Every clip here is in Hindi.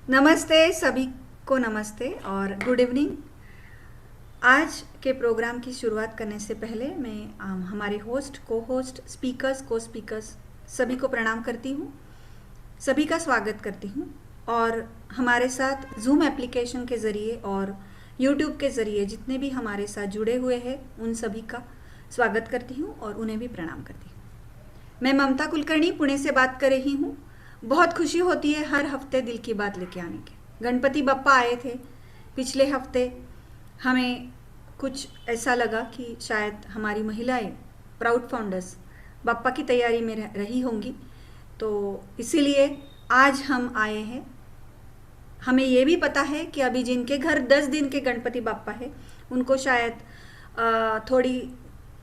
नमस्ते सभी को, नमस्ते और गुड इवनिंग। आज के प्रोग्राम की शुरुआत करने से पहले मैं हमारे होस्ट, को होस्ट, स्पीकर्स, को स्पीकर्स सभी को प्रणाम करती हूँ, सभी का स्वागत करती हूँ। और हमारे साथ जूम एप्लीकेशन के ज़रिए और यूट्यूब के ज़रिए जितने भी हमारे साथ जुड़े हुए हैं उन सभी का स्वागत करती हूँ और उन्हें भी प्रणाम करती हूँ। मैं ममता कुलकर्णी पुणे से बात कर रही हूँ। बहुत खुशी होती है हर हफ्ते दिल की बात लेके आने के। गणपति बप्पा आए थे पिछले हफ्ते। हमें कुछ ऐसा लगा कि शायद हमारी महिलाएं, प्राउड फाउंडर्स, बप्पा की तैयारी में रही होंगी, तो इसीलिए आज हम आए हैं। हमें ये भी पता है कि अभी जिनके घर 10 दिन के गणपति बप्पा है उनको शायद थोड़ी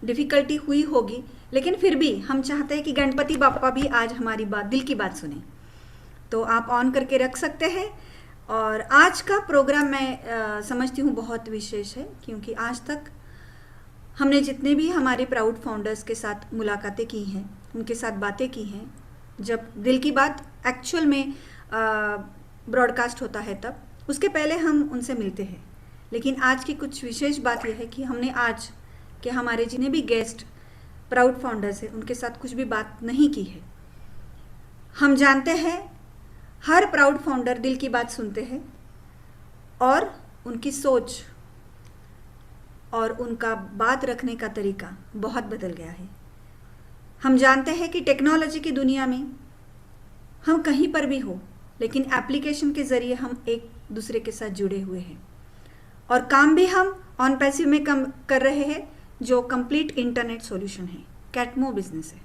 डिफ़िकल्टी हुई होगी, लेकिन फिर भी हम चाहते हैं कि गणपति बाप्पा भी आज हमारी बात, दिल की बात सुने। तो आप ऑन करके रख सकते हैं। और आज का प्रोग्राम मैं समझती हूँ बहुत विशेष है, क्योंकि आज तक हमने जितने भी हमारे प्राउड फाउंडर्स के साथ मुलाकातें की हैं, उनके साथ बातें की हैं, जब दिल की बात एक्चुअल में ब्रॉडकास्ट होता है तब, उसके पहले हम उनसे मिलते हैं। लेकिन आज की कुछ विशेष बात यह है कि हमने आज के हमारे जितने भी गेस्ट प्राउड फाउंडर्स हैं उनके साथ कुछ भी बात नहीं की है। हम जानते हैं हर प्राउड फाउंडर दिल की बात सुनते हैं और उनकी सोच और उनका बात रखने का तरीका बहुत बदल गया है। हम जानते हैं कि टेक्नोलॉजी की दुनिया में हम कहीं पर भी हो, लेकिन एप्लीकेशन के ज़रिए हम एक दूसरे के साथ जुड़े हुए हैं और काम भी हम ऑन पैसिव में कम कर रहे हैं, जो कंप्लीट इंटरनेट सॉल्यूशन है, कैटमो बिजनेस है।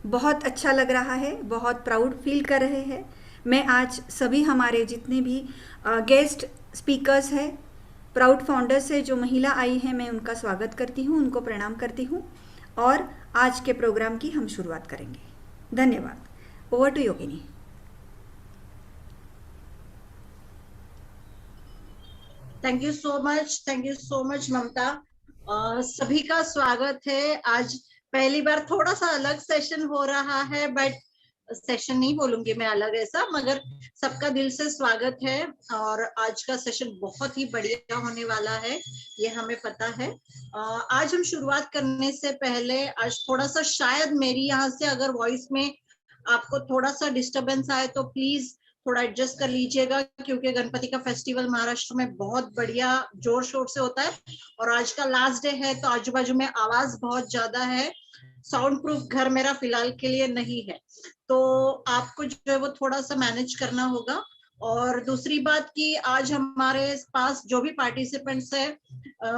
बहुत अच्छा लग रहा है, बहुत प्राउड फील कर रहे हैं। मैं आज सभी हमारे जितने भी गेस्ट स्पीकर्स हैं, प्राउड फाउंडर्स है, जो महिला आई हैं, मैं उनका स्वागत करती हूँ, उनको प्रणाम करती हूँ और आज के प्रोग्राम की हम शुरुआत करेंगे। धन्यवाद। Over to Yogini. Thank you so much Mamta. सभी का स्वागत है। आज पहली बार थोड़ा सा अलग सेशन हो रहा है, बट सेशन नहीं बोलूंगी मैं अलग ऐसा, मगर सबका दिल से स्वागत है। और आज का सेशन बहुत ही बढ़िया होने वाला है, ये हमें पता है। आज हम शुरुआत करने से पहले आज थोड़ा सा शायद मेरी यहाँ से अगर वॉइस में आपको थोड़ा सा डिस्टरबेंस आए तो प्लीज थोड़ा एडजस्ट कर लीजिएगा, क्योंकि गणपति का फेस्टिवल महाराष्ट्र में बहुत बढ़िया जोर शोर से होता है और आज का लास्ट डे है, तो आजू बाजू में आवाज बहुत ज्यादा है। साउंड प्रूफ घर मेरा फिलहाल के लिए नहीं है, तो आपको जो है वो थोड़ा सा मैनेज करना होगा। और दूसरी बात कि आज हमारे पास जो भी पार्टिसिपेंट्स है,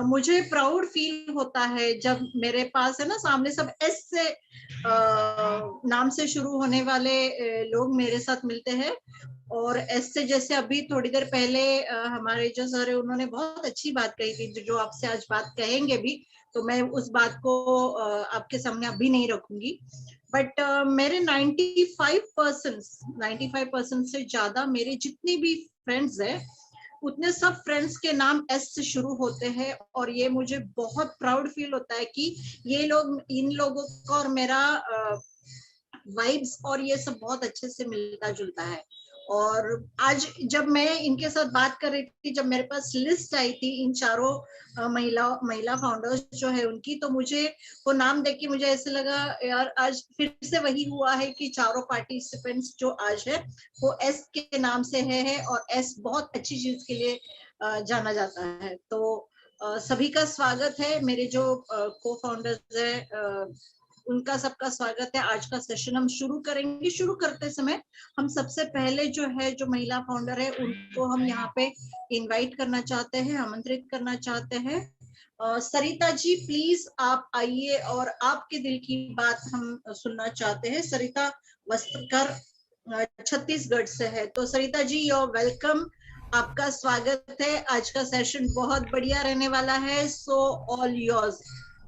मुझे प्राउड फील होता है जब मेरे पास है ना सामने सब एस से नाम से शुरू होने वाले लोग मेरे साथ मिलते हैं। और एस से जैसे अभी थोड़ी देर पहले हमारे जो सर है उन्होंने बहुत अच्छी बात कही थी, जो आपसे आज बात कहेंगे भी, तो मैं उस बात को आपके सामने अभी नहीं रखूंगी। बट मेरे 95% से ज्यादा मेरे जितने भी फ्रेंड्स हैं, उतने सब फ्रेंड्स के नाम एस से शुरू होते हैं। और ये मुझे बहुत प्राउड फील होता है कि ये लोग, इन लोगों का और मेरा वाइब्स और ये सब बहुत अच्छे से मिलता जुलता है। और आज जब मैं इनके साथ बात कर रही थी, जब मेरे पास लिस्ट आई थी इन चारों महिला फाउंडर्स जो है उनकी, तो मुझे वो नाम देख के मुझे ऐसे लगा यार आज फिर से वही हुआ है कि चारों पार्टिसिपेंट्स जो आज है वो एस के नाम से है और एस बहुत अच्छी चीज के लिए जाना जाता है। तो सभी का स्वागत है। मेरे जो को फाउंडर्स है उनका सबका स्वागत है। आज का सेशन हम शुरू करेंगे। शुरू करते समय हम सबसे पहले जो है, जो महिला फाउंडर है उनको हम यहाँ पे इनवाइट करना चाहते हैं, आमंत्रित करना चाहते हैं। सरिता जी प्लीज आप आइए और आपके दिल की बात हम सुनना चाहते हैं। सरिता वस्त्रकर छत्तीसगढ़ से है, तो सरिता जी योर वेलकम, आपका स्वागत है। आज का सेशन बहुत बढ़िया रहने वाला है, so all yours.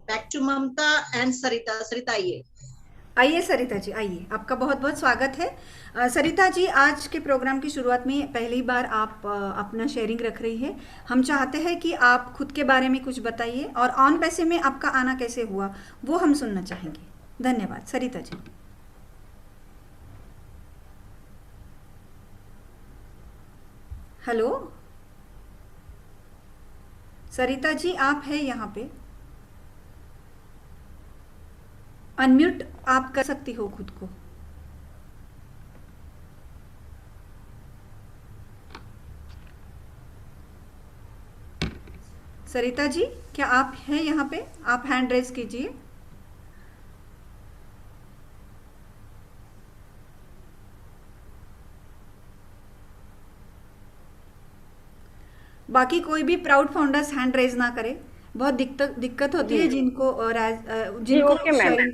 Back to Mamta and Sarita. Sarita आइए। आइए सरिता जी, आइए, आपका बहुत बहुत स्वागत है। सरिता जी, आज के प्रोग्राम की शुरुआत में पहली बार आप अपना शेयरिंग रख रही है। हम चाहते हैं कि आप खुद के बारे में कुछ बताइए और ऑन पैसे में आपका आना कैसे हुआ वो हम सुनना चाहेंगे। धन्यवाद सरिता जी। हेलो सरिता जी, आप हैं यहाँ पे? अनम्यूट आप कर सकती हो खुद को। सरिता जी, क्या आप हैं यहाँ पे? आप हैंड रेज कीजिए। बाकी कोई भी प्राउड फाउंडर्स हैंड रेज ना करे। बहुत दिक्कत दिक्कत होती जी है जिनको जी जिनको ओके मैम। शेयरिंग।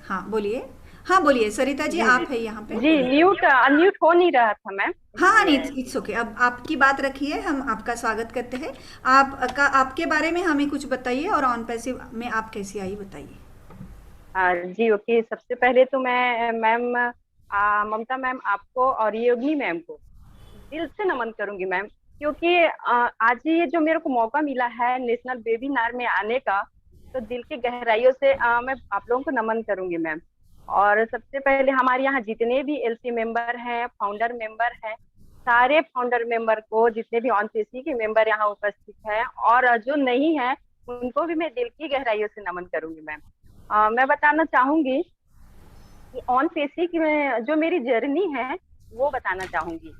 हाँ बोलिए। हाँ बोलिए सरिता जी, जी जी आप है यहाँ पे? जी म्यूट अनम्यूट हो नहीं रहा था मैम, हाँ हाँ, नहीं, इसलिए। It's okay. अब आपकी बात रखिए, हम आपका स्वागत करते हैं। आपके बारे में हमें कुछ बताइए, और ऑन पैसिव में आप कैसी आई बताइए। जी ओके, सबसे पहले तो मैं मैम ममता मैम आपको और योगिनी मैम को दिल से नमन करूंगी मैम, क्योंकि आज ये जो मेरे को मौका मिला है नेशनल वेबिनार में आने का, तो दिल की गहराइयों से मैं आप लोगों को नमन करूंगी मैम। और सबसे पहले हमारे यहाँ जितने भी एलसी मेंबर हैं, फाउंडर मेंबर हैं, सारे फाउंडर मेंबर को, जितने भी ऑन पीसी के मेंबर यहाँ उपस्थित हैं और जो नहीं है, उनको भी मैं दिल की गहराइयों से नमन करूंगी मैम। मैं बताना चाहूंगी कि ऑन पेसी की जो मेरी जर्नी है वो बताना चाहूंगी।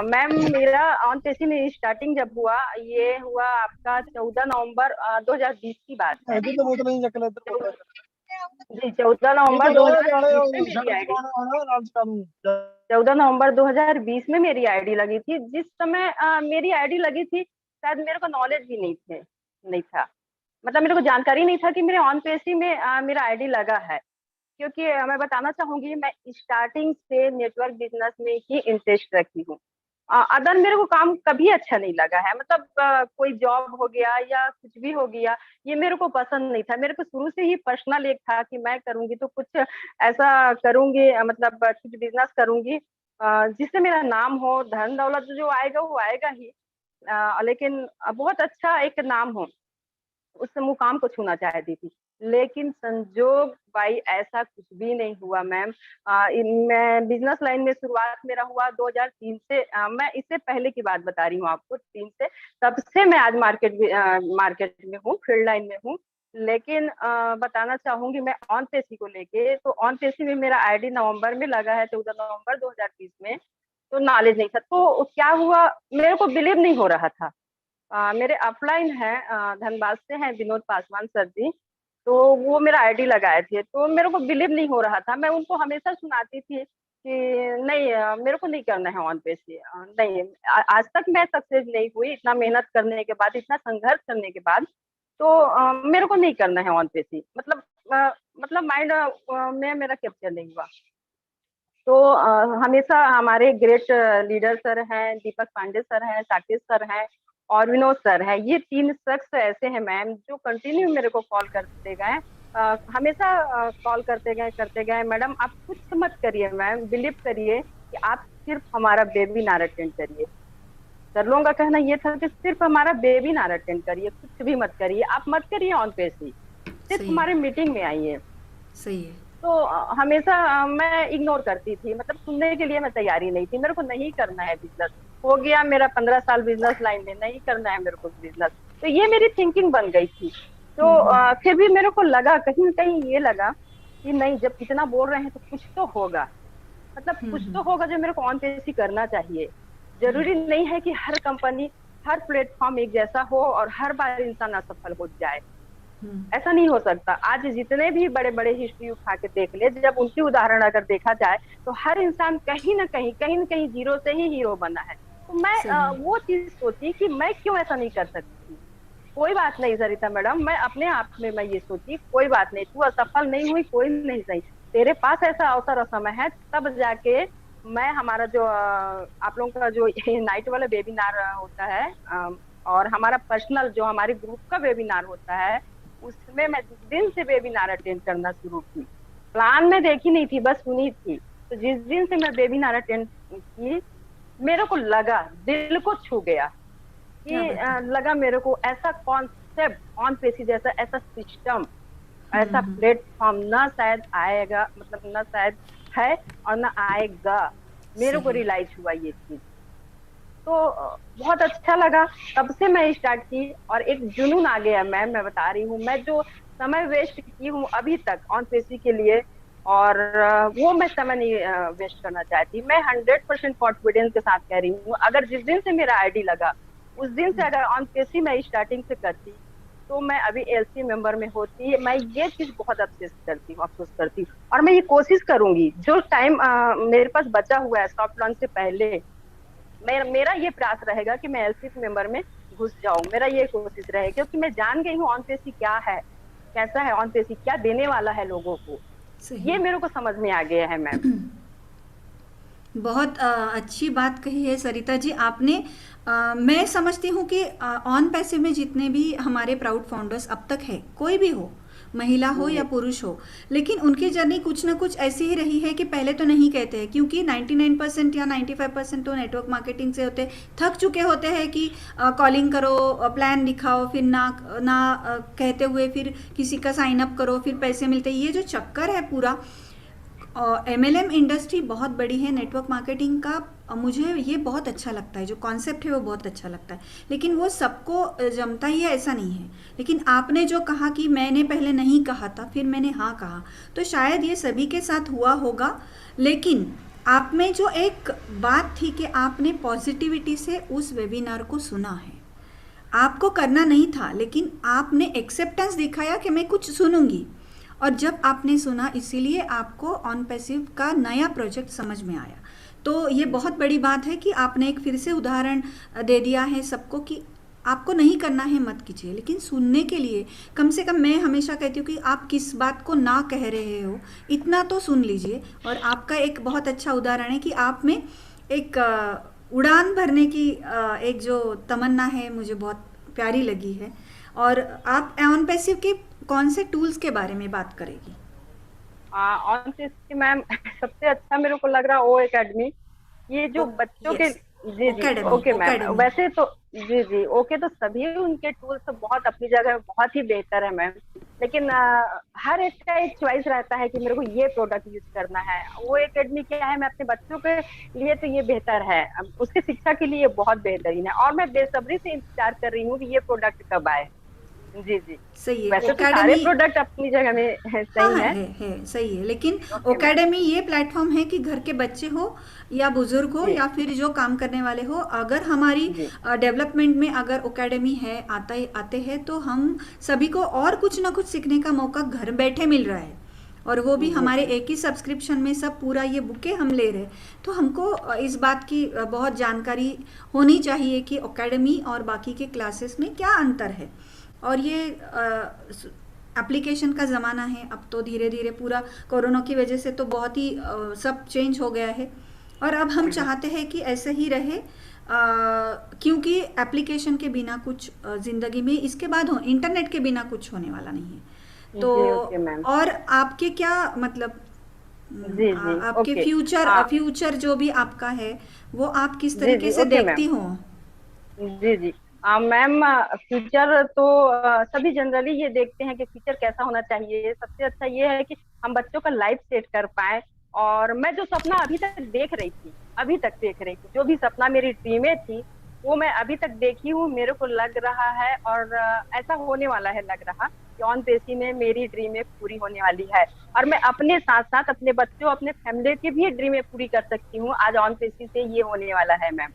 मैम मेरा ऑन पेसी में स्टार्टिंग जब हुआ, ये हुआ आपका 14 नवंबर 2020 की बात है। इधर तो बोतल नहीं चकला इधर बोतल जी 14 नवंबर 2020 में मेरी आईडी, है 14 नवंबर 2020 में मेरी आईडी लगी थी। जिस समय मेरी आईडी लगी थी, शायद मेरे को नॉलेज भी नहीं था, मतलब मेरे को जानकारी नहीं था कि मेरे ऑन पेसी में मेरा आईडी लगा है। क्योंकि मैं बताना चाहूंगी, मैं स्टार्टिंग से नेटवर्क बिजनेस में ही इंटरेस्ट रखी हूँ। अदर मेरे को काम कभी अच्छा नहीं लगा है, मतलब कोई जॉब हो गया या कुछ भी हो गया, ये मेरे को पसंद नहीं था। मेरे को शुरू से ही पर्सनल एक था कि मैं करूंगी तो कुछ ऐसा करूंगी, मतलब कुछ बिजनेस करूंगी जिससे मेरा नाम हो, धन दौलत जो आएगा वो आएगा ही, लेकिन बहुत अच्छा एक नाम हो, उस मुकाम को छूना चाहती थी। लेकिन संजोग भाई ऐसा कुछ भी नहीं हुआ मैम। मैं बिजनेस लाइन में शुरुआत मेरा हुआ 2003 से। मैं इससे पहले की बात बता रही हूँ आपको, 3 से, तब से मैं आज मार्केट में हूँ, फील्ड लाइन में हूँ। लेकिन बताना चाहूंगी मैं ऑन पेसी को लेके, तो ऑन पेसी में मेरा आईडी नवंबर में लगा है, 14 नवंबर 2020 में। तो नॉलेज नहीं था, तो क्या हुआ, मेरे को बिलीव नहीं हो रहा था। मेरे अपलाइन है, धनबाद से हैं विनोद पासवान सर जी, तो वो मेरा आईडी लगाए थे, तो मेरे को बिलीव नहीं हो रहा था। मैं उनको हमेशा सुनाती थी कि नहीं मेरे को नहीं करना है ऑन पे से, नहीं। आज तक मैं सक्सेस नहीं हुई, इतना मेहनत करने के बाद, इतना संघर्ष करने के बाद, तो मेरे को नहीं करना है ऑन पे से, मतलब माइंड में मेरा कैप्चर नहीं हुआ। तो हमेशा हमारे ग्रेट लीडर सर हैं, दीपक पांडे सर हैं, साकेत सर हैं और विनोद सर हैं, ये 3 शख्स ऐसे हैं मैम जो कंटिन्यू मेरे को कॉल करते गए, हमेशा कॉल करते गए, मैडम आप कुछ मत करिए मैम, बिलीव करिए कि आप सिर्फ हमारा वेबिनार अटेंड करिए। सर लोगों का कहना ये था कि सिर्फ हमारा वेबिनार अटेंड करिए, कुछ भी मत करिए, आप मत करिए ऑन पेज ही, सिर्फ सही है। हमारे मीटिंग में आइए। सही है। तो हमेशा मैं इग्नोर करती थी, मतलब सुनने के लिए मैं तैयारी नहीं थी। मेरे को नहीं करना है बिजनेस, हो गया मेरा 15 साल बिजनेस लाइन में, नहीं करना है मेरे को बिजनेस, तो ये मेरी थिंकिंग बन गई थी। तो फिर भी मेरे को लगा, कहीं न कहीं ये लगा कि नहीं, जब इतना बोल रहे हैं तो कुछ तो होगा, मतलब कुछ तो होगा जो मेरे को ऑन पेज ही करना चाहिए। जरूरी नहीं है कि हर कंपनी, हर प्लेटफॉर्म एक जैसा हो और हर बार इंसान असफल हो जाए, ऐसा नहीं हो सकता। आज जितने भी बड़े बड़े हिस्ट्री उठा के देख ले, जब उनकी उदाहरण अगर देखा जाए, तो हर इंसान कहीं ना कहीं जीरो से ही हीरो बना है। तो मैं वो चीज सोची कि मैं क्यों ऐसा नहीं कर सकती। कोई बात नहीं सरिता मैडम, मैं अपने आप में मैं ये सोची, कोई बात नहीं, तू असफल नहीं हुई, कोई नहीं सही, तेरे पास ऐसा अवसर और समय है, तब जाके मैं हमारा जो आप लोगों का जो नाइट वाला वेबिनार होता है, और हमारा पर्सनल जो हमारे ग्रुप का वेबिनार होता है, उसमें मैं जिस दिन से वेबिनार अटेंड करना शुरू की, प्लान में देखी नहीं थी, बस सुनी थी। तो जिस दिन से मैं वेबिनार अटेंड की, मेरे को लगा, दिल को छू गया कि लगा मेरे को ऐसा कॉन्सेप्ट ऑन पेसी जैसा, ऐसा सिस्टम, ऐसा प्लेटफॉर्म ना शायद आएगा, मतलब ना शायद है और ना आएगा। मेरे को रियलाइज हुआ ये चीज। तो बहुत अच्छा लगा। तब से मैं स्टार्ट की और एक जुनून आ गया मैम, मैं बता रही हूँ। मैं जो समय वेस्ट की हूँ अभी तक ऑन पेसी के लिए, और वो मैं समय नहीं वेस्ट करना चाहती। मैं 100% कॉन्फिडेंस के साथ कह रही हूँ, अगर जिस दिन से मेरा आईडी लगा उस दिन से अगर ऑन पेसी मैं स्टार्टिंग से करती तो मैं अभी एलसी मेंबर में होती। मैं ये चीज बहुत अफसोस करती हूँ। और मैं ये कोशिश करूंगी, जो टाइम मेरे पास बचा हुआ है सॉफ्ट लॉन्च से पहले, मेरा ये प्रयास रहेगा कि मैं एलसी मेंबर में घुस जाऊं। मेरा ये कोशिश रहेगी, क्योंकि मैं जान गई हूँ ऑन पेसी क्या है, कैसा है ऑन पेसी, क्या देने वाला है लोगों को। ये सही। मेरे को समझ में आ गया है मैम। बहुत अच्छी बात कही है सरिता जी आपने। मैं समझती हूँ कि ऑन पैसिव में जितने भी हमारे प्राउड फाउंडर्स अब तक है, कोई भी हो, महिला हो या जी पुरुष हो, लेकिन उनकी जर्नी कुछ ना कुछ ऐसी ही रही है कि पहले तो नहीं कहते हैं, क्योंकि 99% या 95% तो नेटवर्क मार्केटिंग से होते, थक चुके होते हैं कि कॉलिंग करो, प्लान दिखाओ, फिर ना ना कहते हुए फिर किसी का साइन अप करो, फिर पैसे मिलते, ये जो चक्कर है पूरा। एमएलएम इंडस्ट्री बहुत बड़ी है नेटवर्क मार्केटिंग का। मुझे ये बहुत अच्छा लगता है, जो कॉन्सेप्ट है वो बहुत अच्छा लगता है, लेकिन वो सबको जमता ही है ऐसा नहीं है। लेकिन आपने जो कहा कि मैंने पहले नहीं कहा था फिर मैंने हाँ कहा, तो शायद ये सभी के साथ हुआ होगा। लेकिन आप में जो एक बात थी कि आपने पॉजिटिविटी से उस वेबिनार को सुना है, आपको करना नहीं था लेकिन आपने एक्सेप्टेंस दिखाया कि मैं कुछ सुनूंगी, और जब आपने सुना इसीलिए आपको ऑन पैसिव का नया प्रोजेक्ट समझ में आया। तो ये बहुत बड़ी बात है कि आपने एक फिर से उदाहरण दे दिया है सबको कि आपको नहीं करना है मत कीजिए, लेकिन सुनने के लिए कम से कम मैं हमेशा कहती हूँ कि आप किस बात को ना कह रहे हो इतना तो सुन लीजिए। और आपका एक बहुत अच्छा उदाहरण है कि आप में एक उड़ान भरने की एक जो तमन्ना है, मुझे बहुत प्यारी लगी है। और आप ऑन पैसिव के कौन से टूल्स के बारे में बात करेगी? ऑन पेसी मैम सबसे अच्छा मेरे को लग रहा ओ एकेडमी, ये जो बच्चों के। यस, जी जी, ओकेडमी, ओके मैम। ओकेडमी। वैसे तो जी जी ओके, तो सभी उनके टूल्स बहुत अपनी जगह बहुत ही बेहतर है मैम। लेकिन हर एक का एक चॉइस रहता है कि मेरे को ये प्रोडक्ट यूज करना है। वो एकेडमी क्या है, मैं अपने बच्चों के लिए तो ये बेहतर है, उसके शिक्षा के लिए ये बहुत बेहतरीन है, और मैं बेसब्री से इंतजार कर रही हूँ कि ये प्रोडक्ट कब आए। जी जी। सही है वैसे तो सारे ओकेडमी। प्रोडक्ट अपनी जगह में हाँ सही हाँ, है। है सही है, लेकिन ओके मैम। ओकेडमी ये प्लेटफॉर्म है कि घर के बच्चे हो या बुजुर्ग हो जी या फिर जो काम करने वाले हो, अगर हमारी जी डेवलपमेंट में अगर ओकेडमी है आते हैं तो हम सभी को और कुछ ना कुछ सीखने का मौका घर बैठे मिल रहा है। और वो भी जी हमारे जी एक ही सब्सक्रिप्शन में सब पूरा ये बुके हम ले रहे, तो हमको इस बात की बहुत जानकारी होनी चाहिए कि ओकेडमी और बाकी के क्लासेस में क्या अंतर है। और ये एप्लीकेशन का ज़माना है, अब तो धीरे धीरे पूरा कोरोना की वजह से तो बहुत ही सब चेंज हो गया है। और अब हम चाहते हैं कि ऐसे ही रहे, क्योंकि एप्लीकेशन के बिना कुछ ज़िंदगी में इसके बाद हो, इंटरनेट के बिना कुछ होने वाला नहीं है। तो जी ओके मैम। और आपके क्या मतलब जी जी आपके ओके। फ्यूचर जो भी आपका है वो आप किस जी तरीके जी से ओके मैम। देखती हो? जी जी मैम, फ्यूचर तो सभी जनरली ये देखते हैं कि फ्यूचर कैसा होना चाहिए। सबसे अच्छा ये है कि हम बच्चों का लाइफ सेट कर पाए। और मैं जो सपना अभी तक देख रही थी, जो भी सपना मेरी ड्रीमें थी वो मैं अभी तक देखी हूँ। मेरे को लग रहा है और ऐसा होने वाला है, लग रहा कि ऑन पेसी में मेरी ड्रीमें पूरी होने वाली है। और मैं अपने साथ साथ अपने बच्चों, अपने फैमिली की भी ड्रीमें पूरी कर सकती हूँ आज ऑन पेसी से। ये होने वाला है मैम।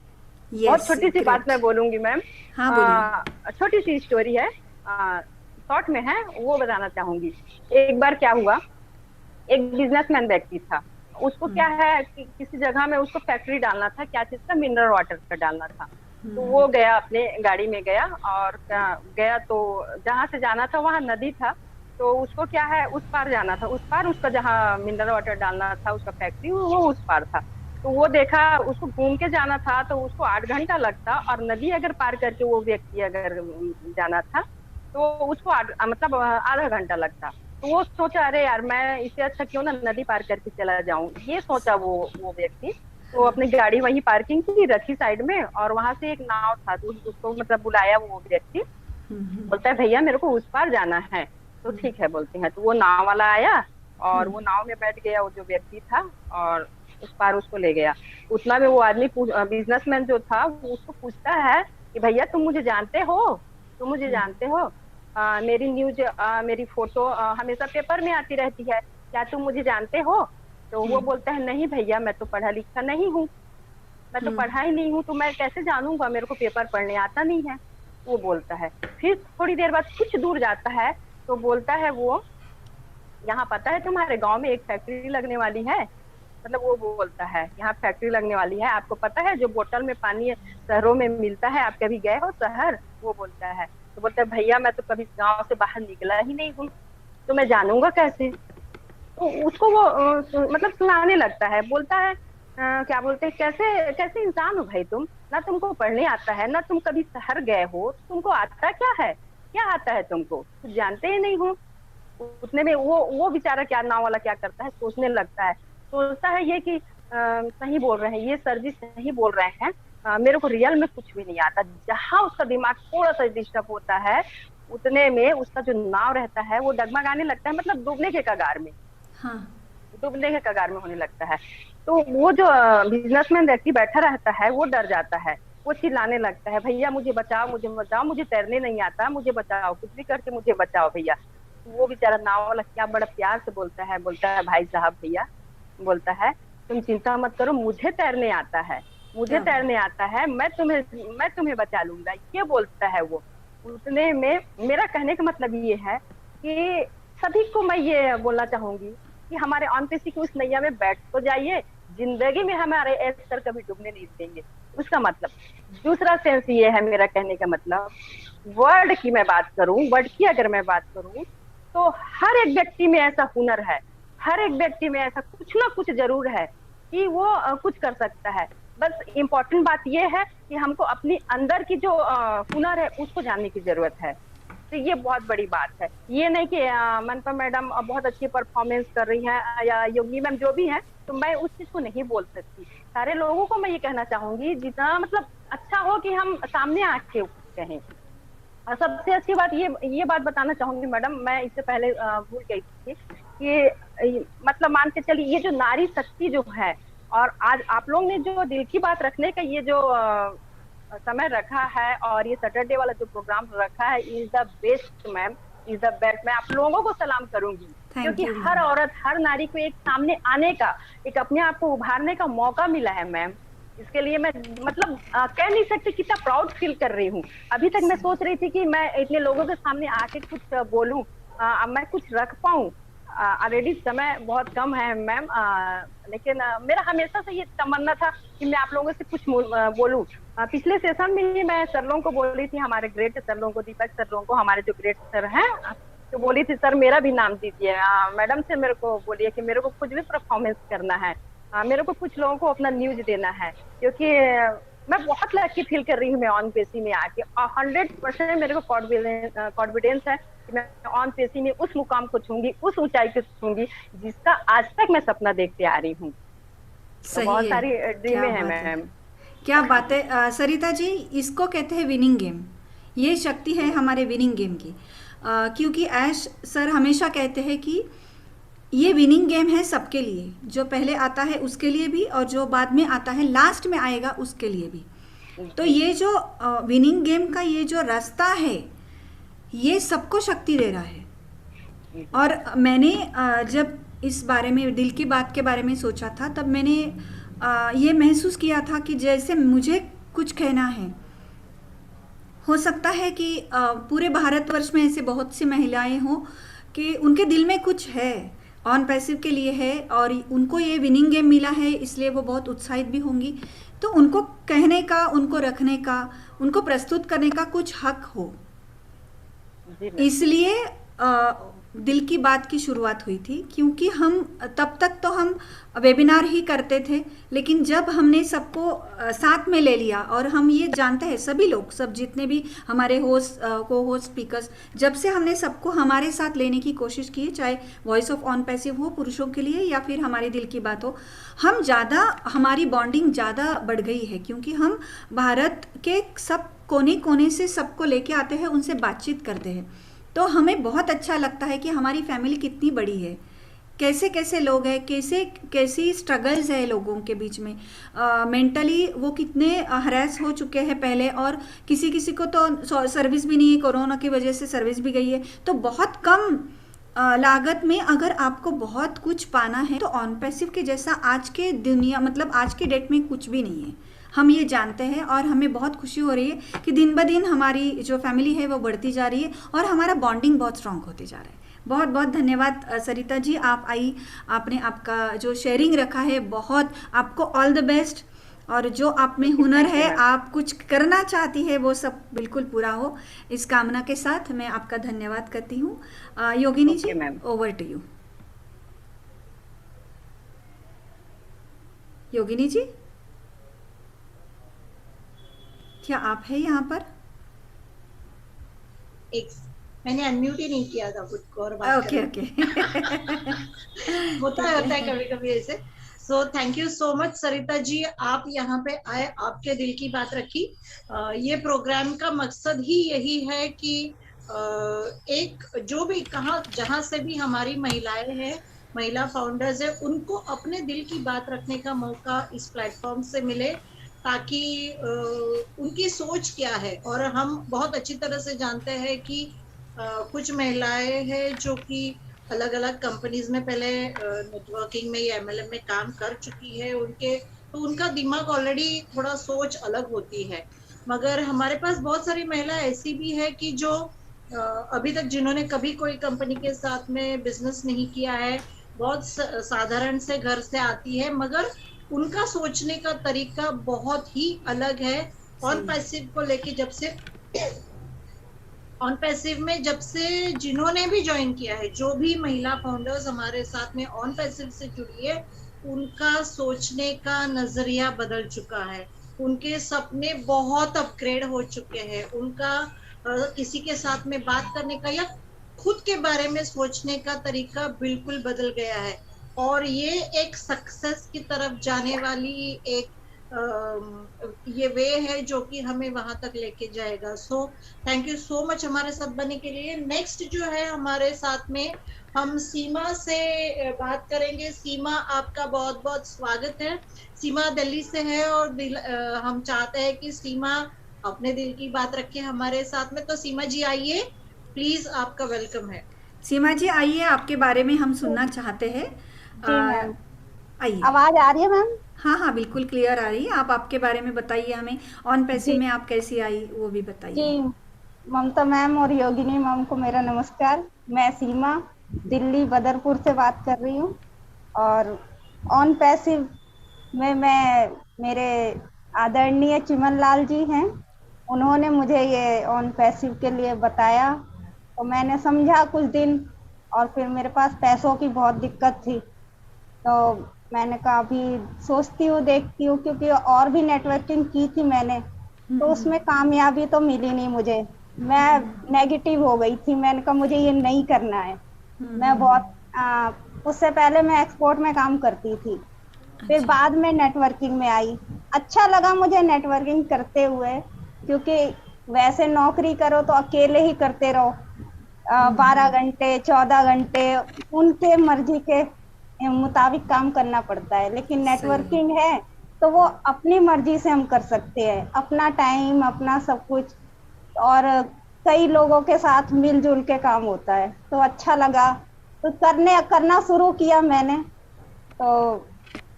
बहुत यस, छोटी सी बात ग्रेट। मैं बोलूंगी मैम। हाँ बोलिए। छोटी सी स्टोरी है, शॉर्ट में है, वो बताना चाहूंगी। एक बार क्या हुआ, एक बिजनेसमैन व्यक्ति था। उसको क्या हम्म, है कि किसी जगह में उसको फैक्ट्री डालना था, क्या चीज का, मिनरल वाटर का डालना था। तो हम्म, वो गया, अपने गाड़ी में गया, और गया तो जहां से जाना था वहां नदी था। तो उसको क्या है, उस पार जाना था, उस पार उसका जहाँ मिनरल वाटर डालना था उसका फैक्ट्री, वो उस पार था। तो वो देखा, उसको घूम के जाना था तो उसको 8 घंटा लगता, और नदी अगर पार करके वो व्यक्ति अगर जाना था तो उसको मतलब आधा घंटा लगता। तो वो सोचा, अरे यार मैं इससे अच्छा क्यों ना नदी पार करके चला जाऊं, ये सोचा वो व्यक्ति। तो अपनी गाड़ी वहीं पार्किंग की रखी साइड में, और वहां से एक नाव था तो उसको मतलब बुलाया वो व्यक्ति। हम्म, बोलता है भैया मेरे को उस पार जाना है। तो ठीक है बोलते हैं, तो वो नाव वाला आया और वो नाव में बैठ गया, वो जो व्यक्ति था। और उस पार उसको ले गया। उतना में वो आदमी बिजनेसमैन जो था वो उसको पूछता है कि भैया तुम मुझे जानते हो, तुम मुझे जानते हो, मेरी न्यूज, मेरी फोटो हमेशा पेपर में आती रहती है, क्या तुम मुझे जानते हो? तो वो बोलता है नहीं भैया, मैं तो पढ़ा लिखा नहीं हूँ, मैं तो पढ़ा ही नहीं हूँ, तो मैं कैसे जानूंगा, मेरे को पेपर पढ़ने आता नहीं है, वो बोलता है। फिर थोड़ी देर बाद कुछ दूर जाता है तो बोलता है वो, यहाँ पता है तुम्हारे गांव में एक फैक्ट्री लगने वाली है, मतलब वो बोलता है यहाँ फैक्ट्री लगने वाली है, आपको पता है जो बोतल में पानी शहरों में मिलता है, आप कभी गए हो शहर? वो बोलता है, तो बोलता है भैया मैं तो कभी गांव से बाहर निकला ही नहीं हूँ, तो मैं जानूंगा कैसे? तो उसको वो मतलब सुनाने लगता है, बोलता है क्या बोलते हैं, कैसे कैसे इंसान हो भाई तुम, ना तुमको पढ़ने आता है, ना तुम कभी शहर गए हो, तुमको आता क्या है, क्या आता है तुमको, कुछ जानते ही नहीं हो। उतने में वो बेचारा क्या नाव वाला क्या करता है, सोचने लगता है, सोचता है ये कि सही बोल रहे हैं ये सर जी, सही बोल रहे हैं, मेरे को रियल में कुछ भी नहीं आता। जहां उसका दिमाग थोड़ा सा डिस्टर्ब होता है उतने में उसका जो नाव रहता है वो डगमगाने लगता है, मतलब डूबने के कगार में, हाँ। डूबने के कगार में होने लगता है। तो वो जो बिजनेसमैन व्यक्ति बैठा रहता है वो डर जाता है, वो चिल्लाने लगता है भैया मुझे बचाओ, मुझे बचाओ, मुझे तैरने नहीं आता, मुझे बचाओ, कुछ भी करके मुझे बचाओ भैया। वो बेचारा नाव वाला क्या बड़ा प्यार से बोलता है, बोलता है भाई साहब भैया, बोलता है तुम चिंता मत करो, मुझे तैरने आता है, मुझे तैरने आता है, मैं तुम्हें बचा लूंगा, ये बोलता है वो। उतने में मेरा कहने का मतलब ये है कि सभी को मैं ये बोलना चाहूंगी कि हमारे ऑनपेसी की उस नैया में बैठ तो जाइए, जिंदगी में हमारे ऐसे कभी डूबने नहीं देंगे, उसका मतलब। दूसरा सेंस ये है मेरा कहने का मतलब, वर्ड की मैं बात करूं, वर्ड की अगर मैं बात करूं तो हर एक व्यक्ति में ऐसा हुनर है, हर एक व्यक्ति में ऐसा कुछ ना कुछ जरूर है कि वो कुछ कर सकता है। बस इम्पोर्टेंट बात ये है कि हमको अपनी अंदर की जो हुनर है उसको जानने की जरूरत है। तो ये बहुत बड़ी बात है, ये नहीं कि मनपा मैडम बहुत अच्छी परफॉर्मेंस कर रही है या योगी मैम जो भी है, तो मैं उस चीज को नहीं बोल सकती। सारे लोगों को मैं ये कहना चाहूंगी जितना मतलब अच्छा हो कि हम सामने आके कहें। और सबसे अच्छी बात ये बात बताना चाहूंगी मैडम, मैं इससे पहले भूल गई थी कि मतलब मान के चलिए ये जो नारी शक्ति जो है, और आज आप लोग ने जो दिल की बात रखने का ये जो समय रखा है और ये सैटरडे वाला जो प्रोग्राम रखा है, is the best ma'am, is the best. मैं आप लोगों को सलाम करूंगी क्योंकि हर औरत, हर नारी को एक सामने आने का, एक अपने आप को उभारने का मौका मिला है मैम। इसके लिए मैं मतलब कह नहीं सकती कितना प्राउड फील कर रही हूँ। अभी तक मैं सोच रही थी कि मैं इतने लोगों के सामने आके कुछ बोलूं, मैं कुछ रख पाऊं। ऑलरेडी समय बहुत कम है मैम, लेकिन मेरा हमेशा से ये तमन्ना था कि मैं आप लोगों से कुछ बोलूं। पिछले सेशन में ही मैं सर लोगों को बोल रही थी, हमारे ग्रेट सर लोगों को, दीपक सर लोगों को, हमारे जो ग्रेट सर हैं, तो बोली थी सर मेरा भी नाम दीजिए। मैडम से मेरे को बोलिए कि मेरे को कुछ भी परफॉर्मेंस करना है, मेरे को कुछ लोगों को अपना न्यूज देना है, क्योंकि मैं बहुत लकी फील कर रही हूँ मैं ऑन पेसी में आके। 100% मेरे को कॉन्फिडेंस है कि मैं ऑन पेसी में उस मुकाम को छूंगी, उस ऊंचाई को छूंगी जिसका आज तक मैं सपना देखते आ रही हूँ। तो बहुत सारी ड्रीमें हैं मैम। क्या बात है सरिता जी, इसको कहते हैं विनिंग गेम। ये शक्ति है हमारे विनिंग गेम की, क्योंकि ऐश सर हमेशा कहते हैं कि ये विनिंग गेम है सबके लिए, जो पहले आता है उसके लिए भी और जो बाद में आता है लास्ट में आएगा उसके लिए भी। तो ये जो विनिंग गेम का ये जो रास्ता है ये सबको शक्ति दे रहा है। और मैंने जब इस बारे में, दिल की बात के बारे में सोचा था, तब मैंने ये महसूस किया था कि जैसे मुझे कुछ कहना है, हो सकता है कि पूरे भारतवर्ष में ऐसे बहुत सी महिलाएं हों कि उनके दिल में कुछ है, ऑन पैसिव के लिए है, और उनको ये विनिंग गेम मिला है, इसलिए वो बहुत उत्साहित भी होंगी। तो उनको कहने का, उनको रखने का, उनको प्रस्तुत करने का कुछ हक हो, इसलिए दिल की बात की शुरुआत हुई थी। क्योंकि हम तब तक तो हम वेबिनार ही करते थे, लेकिन जब हमने सबको साथ में ले लिया, और हम ये जानते हैं सभी लोग, सब जितने भी हमारे होस्ट, को होस्ट, स्पीकर्स, जब से हमने सबको हमारे साथ लेने की कोशिश की, चाहे वॉइस ऑफ ऑन पैसिव हो पुरुषों के लिए या फिर हमारी दिल की बात हो, हम ज़्यादा, हमारी बॉन्डिंग ज़्यादा बढ़ गई है। क्योंकि हम भारत के सब कोने कोने से सबको लेके आते हैं, उनसे बातचीत करते हैं, तो हमें बहुत अच्छा लगता है कि हमारी फैमिली कितनी बड़ी है। कैसे कैसे लोग हैं, कैसे कैसी स्ट्रगल्स है लोगों के बीच में, मेंटली वो कितने हरास हो चुके हैं पहले, और किसी किसी को तो सर्विस भी नहीं है, कोरोना की वजह से सर्विस भी गई है। तो बहुत कम लागत में अगर आपको बहुत कुछ पाना है तो ऑन पैसिव के जैसा आज के दुनिया, मतलब आज के डेट में कुछ भी नहीं है, हम ये जानते हैं। और हमें बहुत खुशी हो रही है कि दिन ब दिन हमारी जो फैमिली है वो बढ़ती जा रही है और हमारा बॉन्डिंग बहुत स्ट्रांग होते जा रहा है। बहुत बहुत धन्यवाद सरिता जी, आप आई, आपने आपका जो शेयरिंग रखा है, बहुत आपको ऑल द बेस्ट। और जो आप में हुनर है, आप कुछ करना चाहती है, वो सब बिल्कुल पूरा हो, इस कामना के साथ मैं आपका धन्यवाद करती हूँ। योगिनी जी, ओवर टू यू। योगिनी जी, क्या आप है यहाँ पर? मैंने अनम्यूट ही नहीं किया था खुद को और बात ओके ओके होता है कभी कभी ऐसे। So thank you so much Sarita ji, आप यहाँ पे आए, आपके दिल की बात रखी। ये प्रोग्राम का मकसद ही यही है कि एक जो भी कहाँ जहाँ से भी हमारी महिलाएं हैं, महिला फाउंडर्स है, उनको अपने दिल की बात रखने का मौका इस प्लेटफॉर्म से मिले, ताकि उनकी सोच क्या है। और हम बहुत अच्छी तरह से जानते हैं कि कुछ महिलाएं हैं जो कि अलग अलग कंपनीज में पहले नेटवर्किंग में या एमएलएम में काम कर चुकी है, तो उनका दिमाग ऑलरेडी थोड़ा सोच अलग होती है। मगर हमारे पास बहुत सारी महिलाएं ऐसी भी है कि जो अभी तक जिन्होंने कभी कोई कंपनी के साथ में बिजनेस नहीं किया है, बहुत साधारण से घर से आती है, मगर उनका सोचने का तरीका बहुत ही अलग है। ऑन पैसिव को लेके ऑन पैसिव में जब से जिन्होंने भी ज्वाइन किया है, जो भी महिला फाउंडर्स हमारे साथ में ऑन पैसिव से जुड़ी है, उनका सोचने का नजरिया बदल चुका है, उनके सपने बहुत अपग्रेड हो चुके हैं, उनका किसी के साथ में बात करने का या खुद के बारे में सोचने का तरीका बिल्कुल बदल गया है। और ये एक सक्सेस की तरफ जाने वाली एक ये वे है जो कि हमें वहां तक लेके जाएगा। सो थैंक यू सो मच हमारे साथ बनने के लिए। नेक्स्ट जो है हमारे साथ में हम सीमा से बात करेंगे। सीमा, आपका बहुत बहुत स्वागत है। सीमा दिल्ली से है और हम चाहते हैं कि सीमा अपने दिल की बात रखे हमारे साथ में। तो सीमा जी आइए प्लीज, आपका वेलकम है। सीमा जी आइए, आपके बारे में हम सुनना चाहते हैं। जी मैम, आइए। आवाज आ रही है मैम? हाँ हाँ बिल्कुल क्लियर आ रही है। आप आपके बारे में बताइए हमें, ऑन पैसिव में आप कैसी आई वो भी बताइए। जी, ममता मैम और योगिनी मैम को मेरा नमस्कार। मैं सीमा दिल्ली बदरपुर से बात कर रही हूँ। और ऑन पैसिव में मैं मेरे आदरणीय चिमन लाल जी हैं, उन्होंने मुझे ये ऑन पैसिव के लिए बताया, तो मैंने समझा कुछ दिन, और फिर मेरे पास पैसों की बहुत दिक्कत थी, तो मैंने कहा अभी सोचती हूँ, देखती हूँ, क्योंकि और भी नेटवर्किंग की थी मैंने, तो उसमें कामयाबी तो मिली नहीं मुझे। मैं नेगेटिव हो गई थी, मैंने कहा मुझे ये नहीं करना है। मैं बहुत उससे पहले मैं एक्सपोर्ट में काम करती थी, फिर बाद में नेटवर्किंग में आई। अच्छा लगा मुझे नेटवर्किंग करते हुए, क्योंकि वैसे नौकरी करो तो अकेले ही करते रहो, 12 घंटे 14 घंटे उनके मर्जी के मुताबिक काम करना पड़ता है। लेकिन नेटवर्किंग है तो वो अपनी मर्जी से हम कर सकते हैं, अपना टाइम, अपना सब कुछ, और कई लोगों के साथ मिलजुल के काम होता है, तो अच्छा लगा। तो करना शुरू किया मैंने, तो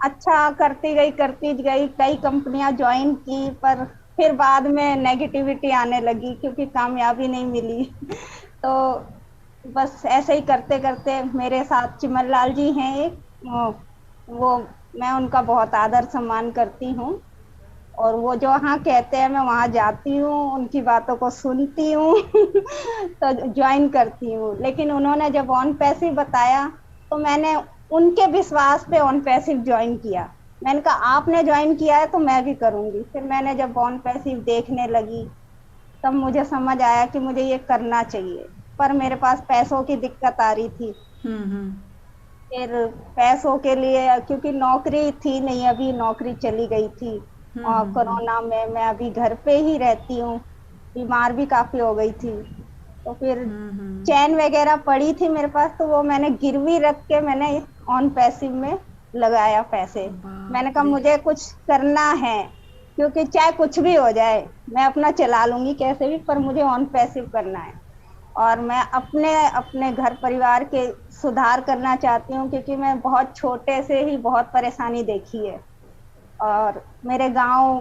अच्छा करती गई कई कंपनियां ज्वाइन की, पर फिर बाद में नेगेटिविटी आने लगी क्योंकि कामयाबी नहीं मिली। तो बस ऐसे ही करते करते मेरे साथ चिमन लाल जी हैं एक, वो मैं उनका बहुत आदर सम्मान करती हूँ, और वो जो वहाँ कहते हैं मैं वहाँ जाती हूँ, उनकी बातों को सुनती हूँ तो ज्वाइन करती हूँ। लेकिन उन्होंने जब ऑन पैसिव बताया तो मैंने उनके विश्वास पे ऑन पैसिव ज्वाइन किया। मैंने कहा आपने ज्वाइन किया है तो मैं भी करूँगी। फिर मैंने जब ऑन पैसिव देखने लगी तब मुझे समझ आया कि मुझे ये करना चाहिए, पर मेरे पास पैसों की दिक्कत आ रही थी। फिर पैसों के लिए, क्योंकि नौकरी थी नहीं, अभी नौकरी चली गई थी, और कोरोना में मैं अभी घर पे ही रहती हूँ, बीमार भी काफी हो गई थी, तो फिर हम्म। चैन वगैरह पड़ी थी मेरे पास, तो वो मैंने गिरवी रख के मैंने ऑन पैसिव में लगाया पैसे। मैंने बाप कहा रे। मुझे कुछ करना है, क्योंकि चाहे कुछ भी हो जाए मैं अपना चला लूंगी कैसे भी, पर मुझे ऑन पैसिव करना है। और मैं अपने अपने घर परिवार के सुधार करना चाहती हूँ, क्योंकि मैं बहुत छोटे से ही बहुत परेशानी देखी है। और मेरे गांव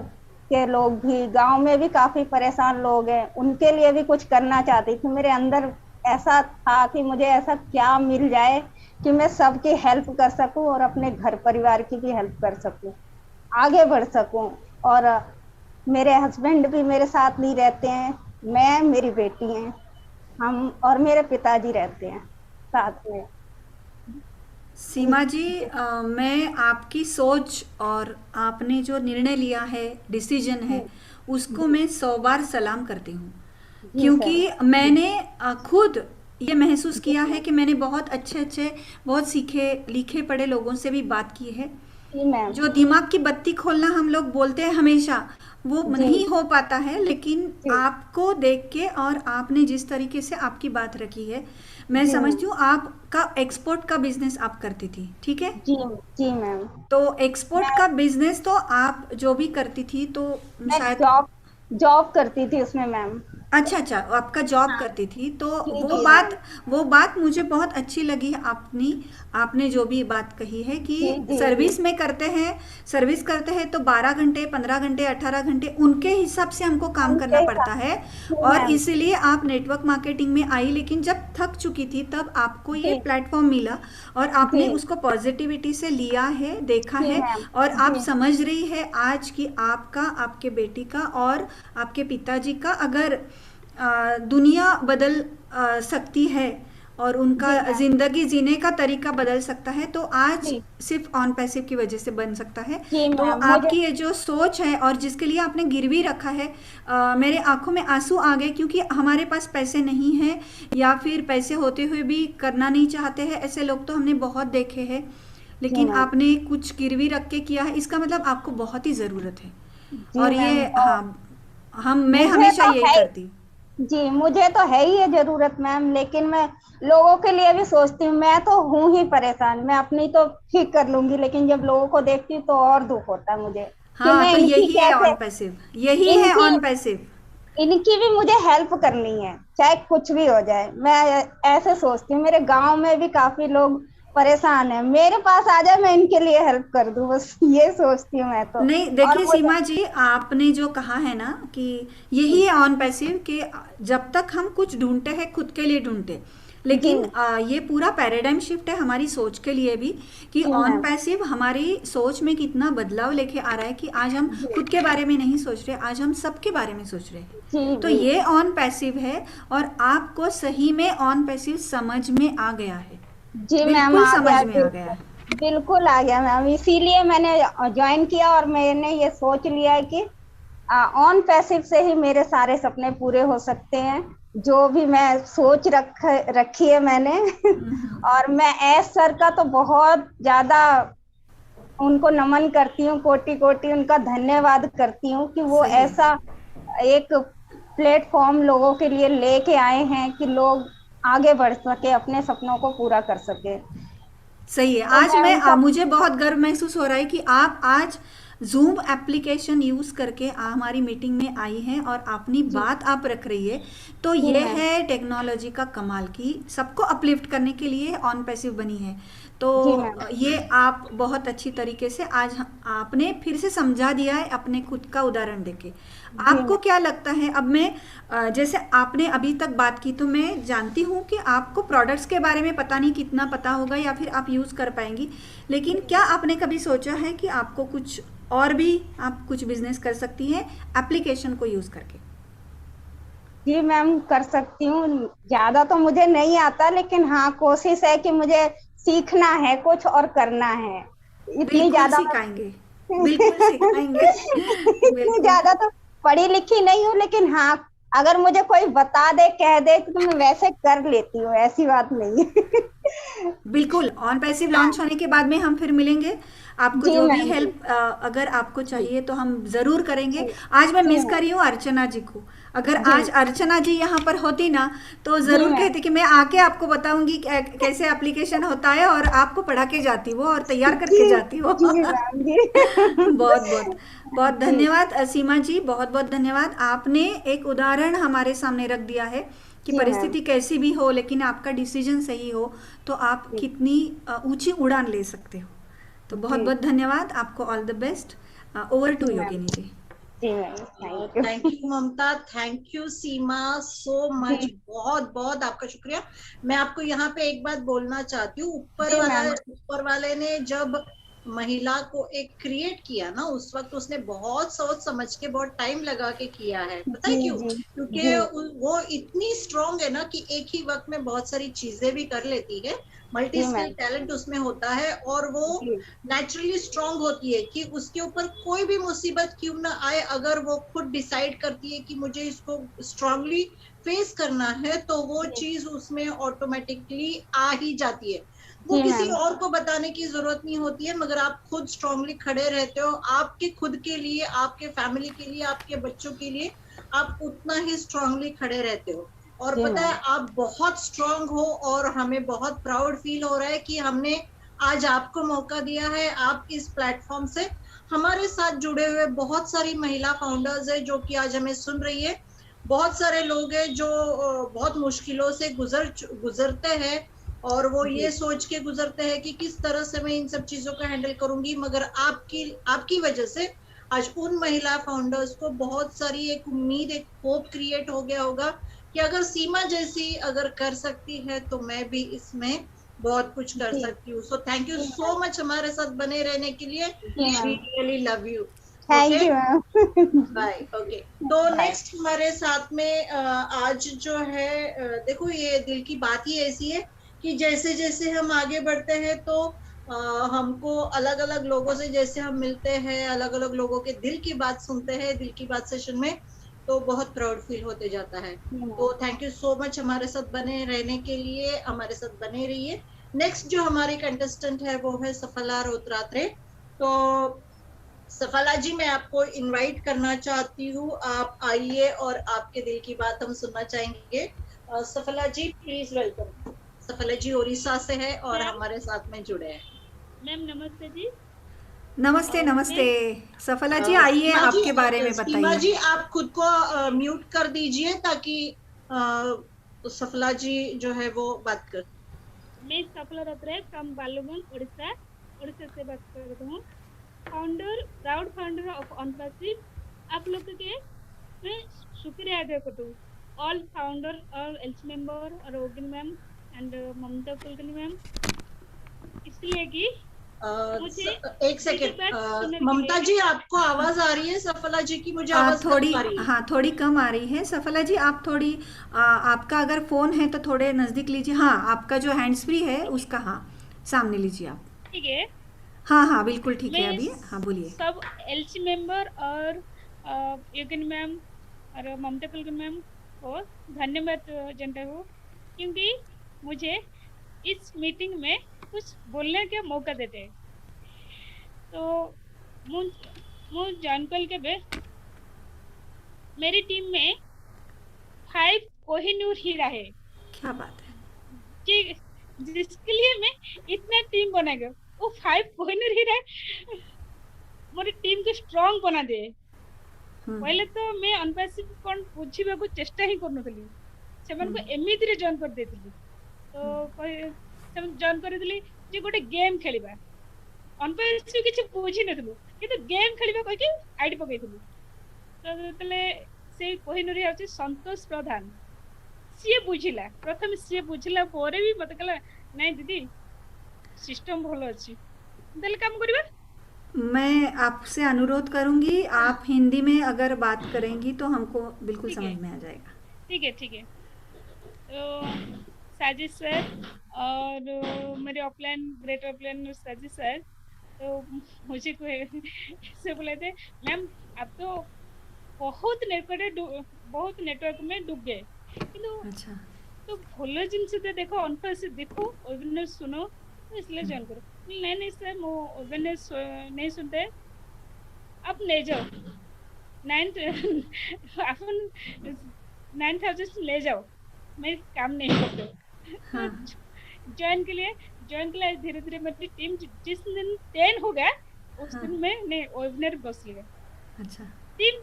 के लोग भी, गांव में भी काफी परेशान लोग हैं, उनके लिए भी कुछ करना चाहती थी। मेरे अंदर ऐसा था कि मुझे ऐसा क्या मिल जाए कि मैं सबकी हेल्प कर सकूं और अपने घर परिवार की भी हेल्प कर सकूं, आगे बढ़ सकूं। और मेरे हस्बैंड भी मेरे साथ नहीं रहते हैं, मैं, मेरी बेटी हैं, हम और मेरे पिताजी रहते हैं साथ में। सीमा जी, मैं आपकी सोच और आपने जो निर्णय लिया है, डिसीजन है, उसको मैं 100 बार सलाम करती हूँ। जी सर। क्योंकि मैंने खुद ये महसूस जी किया है मैम। कि मैंने बहुत अच्छे अच्छे, बहुत सीखे लिखे पढ़े लोगों से भी बात की है। जी मैम। जो दिमाग की बत्ती खोलना हम लोग बोलते हैं हमेशा, वो जी नहीं हो पाता है। लेकिन जी आपको देख के और आपने जिस तरीके से आपकी बात रखी है, मैं जी मैम। समझती हूँ आपका एक्सपोर्ट का बिजनेस आप करती थी, ठीक है। जी जी मैम। तो एक्सपोर्ट मैं का बिजनेस तो आप जो भी करती थी तो मैं शायद, जॉब जॉब करती थी उसमें मैम। अच्छा अच्छा, आपका जॉब हाँ। करती थी तो जी वो जी मैम। बात, वो बात मुझे बहुत अच्छी लगी। आपने आपने जो भी बात कही है कि जी जी जी सर्विस में करते हैं, सर्विस करते हैं तो 12 घंटे, 15 घंटे, 18 घंटे उनके हिसाब से हमको काम उनके करना हिसाब पड़ता है। से। जी और मैम। इसीलिए आप नेटवर्क मार्केटिंग में आई, लेकिन जब थक चुकी थी तब आपको ये जी प्लेटफॉर्म मिला और जी आपने उसको पॉजिटिविटी से लिया है, देखा जी है। मैम। और आप जी समझ रही है आज कि आपका, आपके बेटी का और आपके पिताजी का अगर दुनिया बदल सकती है और उनका जी मैम। जिंदगी जीने का तरीका बदल सकता है, तो आज जी सिर्फ ऑन पैसिव की वजह से बन सकता है। जी तो मैम। मुझे आपकी ये जो सोच है और जिसके लिए आपने गिरवी रखा है, मेरे आंखों में आंसू आ गए। क्योंकि हमारे पास पैसे नहीं हैं या फिर पैसे होते हुए भी करना नहीं चाहते हैं, ऐसे लोग तो हमने बहुत देखे हैं। जी लेकिन मैम। आपने कुछ गिरवी रख के किया है, इसका मतलब आपको बहुत ही ज़रूरत है। जी और मैम। ये, हाँ, मैं मुझे हमेशा तो यही है, करती। जी मुझे तो है ही है जरूरत मैम, लेकिन मैं लोगों के लिए भी सोचती हूँ। मैं तो हूँ ही परेशान, मैं अपनी तो ठीक कर लूंगी, लेकिन जब लोगों को देखती हूँ तो और दुख होता है मुझे कि हाँ, मैं तो इनकी यही है कैसे, ऑन पैसिव, यही है इनकी ऑन पैसिव। इनकी भी मुझे हेल्प करनी है, चाहे कुछ भी हो जाए। मैं ऐसे सोचती हूँ, मेरे गांव में भी काफी लोग परेशान है, मेरे पास आ जाए मैं इनके लिए हेल्प कर दूं, बस ये सोचती हूँ मैं तो। नहीं, और देखिए मुझे सीमा जी, आपने जो कहा है ना कि यही है ऑन पैसिव, कि जब तक हम कुछ ढूंढते हैं खुद के लिए ढूंढते। जी लेकिन ये पूरा पैराडाइम शिफ्ट है हमारी सोच के लिए भी, कि जी ऑन मैम। पैसिव हमारी सोच में कितना बदलाव लेके आ रहा है कि आज हम जी खुद के बारे में नहीं सोच रहे, आज हम सबके बारे में सोच रहे हैं। जी तो जी ये ऑन पैसिव है और आपको सही में ऑन पैसिव समझ में आ गया है, जी मैम, बिल्कुल आ समझ गया में आ गया बिल्कुल। है। बिल्कुल आ गया मैम, इसीलिए मैंने ज्वाइन किया और मैंने ये सोच लिया है कि ऑन पैसिव से ही मेरे सारे सपने पूरे हो सकते हैं, जो भी मैं सोच रखी है मैंने। और मैं एस सर का तो बहुत ज्यादा उनको नमन करती हूँ, कोटि कोटि उनका धन्यवाद करती हूँ कि वो सही है, ऐसा एक प्लेटफॉर्म लोगों के लिए लेके आए हैं कि लोग आगे बढ़ सके, अपने सपनों को पूरा कर सके। सही है। तो आज मैं मैं उनका मुझे बहुत गर्व महसूस हो रहा है कि आप आज जूम एप्लीकेशन यूज़ करके हमारी मीटिंग में आई हैं और अपनी जी बात आप रख रही है। तो जी ये मैम। है टेक्नोलॉजी का कमाल, की सबको अपलिफ्ट करने के लिए ऑन पैसिव बनी है। तो जी मैम। ये आप बहुत अच्छी तरीके से आज आपने फिर से समझा दिया है अपने खुद का उदाहरण देके। जी आपको मैम। क्या लगता है, अब मैं जैसे आपने अभी तक बात की, तो मैं जानती हूँ कि आपको प्रोडक्ट्स के बारे में पता नहीं कितना पता होगा या फिर आप यूज़ कर पाएंगी। लेकिन क्या आपने कभी सोचा है कि आपको कुछ और भी, आप कुछ बिजनेस कर सकती हैं एप्लीकेशन को यूज़ करके? जी मैम, कर सकती हूँ। ज्यादा तो मुझे नहीं आता, लेकिन हाँ कोशिश है कि मुझे सीखना है कुछ और करना है। इतनी बिल्कुल ज्यादा सिखाएंगे, मैं बिल्कुल सिखाएंगे। इतनी बिल्कुल। ज्यादा तो पढ़ी लिखी नहीं हूँ, लेकिन हाँ अगर मुझे कोई बता दे कह दे तो मैं वैसे कर लेती हूँ, ऐसी बात नहीं है। बिल्कुल, ऑन पैसिव हाँ। लॉन्च होने के बाद में हम फिर मिलेंगे। आपको जी जो भी मैम। जी हेल्प अगर आपको जी चाहिए तो हम ज़रूर करेंगे। जी आज मैं जी मिस मैम। कर रही हूँ अर्चना जी को। अगर जी आज अर्चना जी यहाँ पर होती ना तो जी ज़रूर मैम कहती कि मैं आके आपको बताऊंगी कैसे एप्लीकेशन होता है, और आपको पढ़ा के जाती वो और तैयार जी करके जाती वो। जी मैम जी बहुत बहुत बहुत जी धन्यवाद सीमा जी, बहुत बहुत धन्यवाद। आपने एक उदाहरण हमारे सामने रख दिया है कि जी मैम परिस्थिति कैसी भी हो लेकिन आपका डिसीजन सही हो तो आप जी कितनी ऊंची उड़ान ले सकते हो। तो बहुत जी बहुत धन्यवाद आपको, all the best. Over to ji ma'am Yogini ji. जी ma'am thank you thank you Mamta, thank you Seema, so much, जी बहुत बहुत आपका शुक्रिया। मैं आपको यहाँ पे एक बात बोलना चाहती हूँ, जी मैम ऊपर वाले ने जब महिला को एक क्रिएट किया ना, उस वक्त उसने बहुत सोच समझ के, बहुत टाइम लगा के किया है। पता है जी क्यों? जी क्योंकि जी वो इतनी स्ट्रांग है ना कि एक ही वक्त में बहुत सारी चीजें भी कर लेती है, मल्टी जी स्किल मैम टैलेंट उसमें होता है, और वो जी नेचुरली स्ट्रांग होती है कि उसके ऊपर कोई भी मुसीबत क्यों ना आए, अगर वो खुद डिसाइड करती है कि मुझे इसको स्ट्रांगली फेस करना है, तो वो जी चीज उसमें ऑटोमेटिकली आ ही जाती है। वो जी किसी मैम और को बताने की जरूरत नहीं होती है, मगर आप खुद स्ट्रांगली खड़े रहते हो, आपके खुद के लिए, आपके फैमिली के लिए, आपके बच्चों के लिए आप उतना ही स्ट्रांगली खड़े रहते हो। और जी पता मैम है आप बहुत स्ट्रांग हो, और हमें बहुत प्राउड फील हो रहा है कि हमने आज आपको मौका दिया है। आप इस प्लेटफॉर्म से हमारे साथ जुड़े हुए बहुत सारी महिला फाउंडर्स है जो कि आज हमें सुन रही है। बहुत सारे लोग हैं जो बहुत मुश्किलों से गुजरते हैं, और वो जी ये सोच के गुजरते हैं कि किस तरह से मैं इन सब चीजों को हैंडल करूंगी, मगर आपकी आपकी वजह से आज उन महिला फाउंडर्स को बहुत सारी एक उम्मीद, एक होप क्रिएट हो गया होगा कि अगर सीमा जैसी अगर कर सकती है तो मैं भी इसमें बहुत कुछ कर जी सकती हूँ। So thank you ji so ma'am much हमारे साथ बने रहने के लिए। जी we ma'am really love you. Thank okay, you ma'am bye. Okay, तो बाय नेक्स्ट हमारे साथ में आज जो है, देखो ये दिल की बात ही ऐसी है कि जैसे जैसे हम आगे बढ़ते हैं तो हमको अलग अलग लोगों से जैसे हम मिलते हैं, अलग अलग लोगों के दिल की बात सुनते हैं, दिल की बात सेशन में, तो बहुत प्राउड फील होते जाता है। जी तो ma'am thank you so much हमारे साथ बने रहने के लिए, हमारे साथ बने रहिए। नेक्स्ट जो हमारी कंटेस्टेंट है वो है सफला रोत्रात्रे। तो सफला जी, मैं आपको इनवाइट करना चाहती हूँ, आप आइए और आपके दिल की बात हम सुनना चाहेंगे। सफला जी प्लीज वेलकम। सफला जी उड़ीसा से है और मैम हमारे साथ में जुड़े हैं। मैम नमस्ते जी। नमस्ते नमस्ते। मैं सफला जी आइए, सीमा जी, आपके बारे में सीमा बताइए। जी आप खुद को म्यूट कर दीजिए ताकि सफला जी जो है वो बात कर। मैं सफला रत्रे फ्रॉम बालूगंज उड़ीसा, उड़ीसा से बात कर रहा हूँ। Founder, proud founder of OnPassive. आप लोग के मैं शुक्रिया अदा करता हूँ। ऑल फाउंडर और एल्स मेंबर और ओगिन ma'am and Mamta Kulkarni ma'am, इसलिए कि मुझे एक मुझे सेकेंड, बात सुनने के ममता लिए। जी आपको आवाज आ रही है? सफला जी की मुझे आवाज थोड़ी, कम आ रही है। हाँ थोड़ी कम आ रही है। सफला जी आप थोड़ी, आपका अगर फ़ोन है तो थोड़े नज़दीक लीजिए। हाँ, आपका जो हैंड्स फ्री है ठीक है, उसका, हाँ सामने लीजिए आप। ठीक है। हाँ हाँ बिल्कुल ठीक है मैं अभी, हाँ बोलिए। सब एलसी मेंबर और योगिन मैम और ममता कुलकर्णी मैम को धन्यवाद जनता हूँ, क्योंकि मुझे इस मीटिंग में कुछ बोलने का मौका देते हैं। तो मु मु जानकर के बे मेरी टीम में 5 कोहिनूर हीरा है, क्या बात है। कि जिसके लिए मैं इतना टीम बनाएगा, वो 5 कोहिनूर हीरा मोरी टीम को स्ट्रांग बना दे। हम्म, पहले तो मैं अनपासिव कौन बुझीबाकू चेष्टा ही करनथली, सेमानको हम्म, एमितिरे जॉइन कर देथिली। तो सेमान जॉइन करथिली जे गोटे गेम खेलिबा। अनपासिव किछि बुझी नथलु, किंतु गेम खेलिबा कहि के आईडी पकेइथिलु। तो तले से कोहिनूरी आछि संतोष प्रधान, सिए बुझिला, प्रथम सिए बुझिला पोरे भी मते कहला नहीं दीदी सिस्टम भलो अछि, देले काम करिबा। मैं आपसे अनुरोध करूंगी, आप हिंदी में अगर बात करेंगी तो हमको बिल्कुल ठीक है, समझ में आ जाएगा। ठीक है, ठीक है। तो साजिद सर और मेरे offline great offline Sajid sir, तो मुझे कोई से बोले थे मैम आप तो बहुत नेटवर्क में डूब गए, किंतु अच्छा। तो भलो जिनस तो देखो अनफा से देखो वेबिनार सुनो, तो इसलिए ज्वाइन करो। नहीं नहीं सर, वो वेबिनार नहीं सुनते, आप ले जाओ। नाइन अपन 9,000 ले जाओ, मैं काम नहीं करते तो हाँ ज्वाइन के लिए धीरे धीरे मेरी टीम जिस दिन 10 हो गया उस हाँ। दिन मैं ने वेबिनार बस लिया। अच्छा। टीम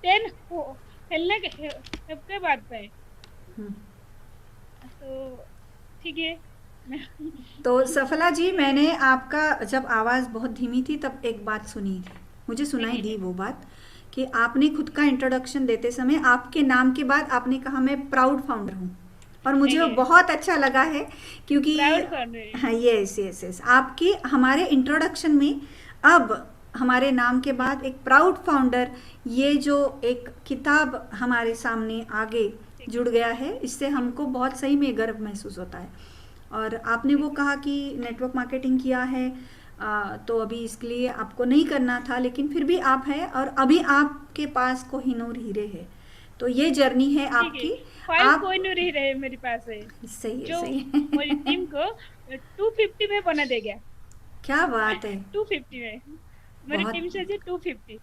10 खेलने के बाद पे हम्म। तो ठीक है। तो सफला जी, मैंने आपका जब आवाज़ बहुत धीमी थी तब एक बात सुनी थी, मुझे सुनाई दी वो बात कि आपने खुद का इंट्रोडक्शन देते समय आपके नाम के बाद आपने कहा मैं प्राउड फाउंडर हूँ, और मुझे वो बहुत अच्छा लगा है क्योंकि प्राउड फाउंडर। हाँ, यस यस यस, आपकी हमारे इंट्रोडक्शन में अब हमारे नाम के बाद एक प्राउड फाउंडर, ये जो एक किताब हमारे सामने आगे जुड़ गया है, इससे हमको बहुत सही में गर्व महसूस होता है। और आपने वो कहा कि नेटवर्क मार्केटिंग किया है, तो अभी इसके लिए आपको नहीं करना था, लेकिन फिर भी आप हैं और अभी आपके पास कोहिनूर हीरे है, तो ये जर्नी है आपकी। आप कोई नहीं रहे मेरे पास है सही है, जो सही है। मेरी टीम को 250 में बना देगा। क्या बात है, 250 में मेरी बहुत टीम से 250।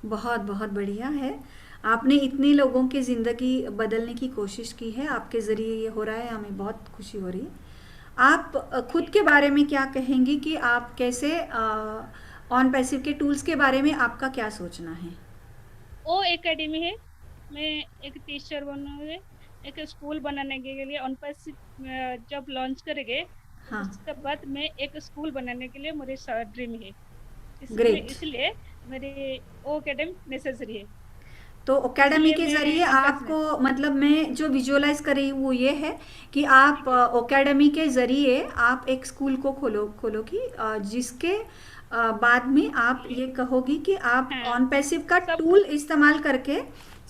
बहुत बहुत बढ़िया है। आपने इतने लोगों की ज़िंदगी बदलने की कोशिश की है, आपके ज़रिए ये हो रहा है, हमें बहुत खुशी हो रही है। आप खुद के बारे में क्या कहेंगी कि आप कैसे ऑन पैसिव के टूल्स के बारे में आपका क्या सोचना है? वो एकेडमी है, मैं एक टीचर बनूंगी, एक स्कूल बनाने के लिए ऑन पैसिव जब लॉन्च करेंगे हाँ, उसके बाद मैं एक स्कूल बनाने के लिए मेरी ड्रीम है, ग्रेट। इसलिए मेरी वो एकेडमी नेसेसरी है। तो एकेडमी इसलिए के मैं ज़रिए ऑन पैसिव आपको, मतलब मैं जो विजुअलाइज कर रही हूँ वो ये है कि आप एकेडमी के ज़रिए आप एक स्कूल को खोलोगी, जिसके बाद में आप ये कहोगी कि आप हाँ ऑन पैसिव का सब टूल इस्तेमाल करके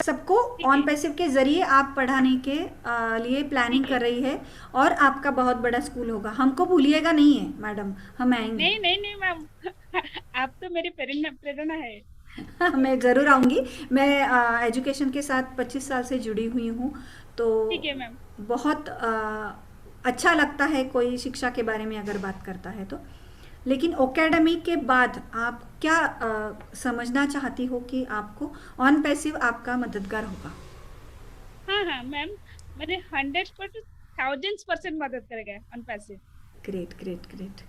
सबको ठीक ऑन है, पैसिव के ज़रिए आप पढ़ाने के लिए प्लानिंग ठीक है। कर रही है, और आपका बहुत बड़ा स्कूल होगा। हमको भूलिएगा नहीं है मैडम, हम आएंगे। नहीं नहीं नहीं मैम, आप तो मेरी प्रेरणा है। मैं ज़रूर आऊँगी। मैं एजुकेशन के साथ 25 साल से जुड़ी हुई हूँ, तो ठीक है मैम। बहुत अच्छा लगता है कोई शिक्षा के बारे में अगर बात करता है तो। लेकिन एकेडमी के बाद आप क्या समझना चाहती हो कि आपको ऑन पैसिव आपका मददगार होगा? हाँ हाँ मैम, मैंने 100% 1000% मदद करेगा on passive. Great great great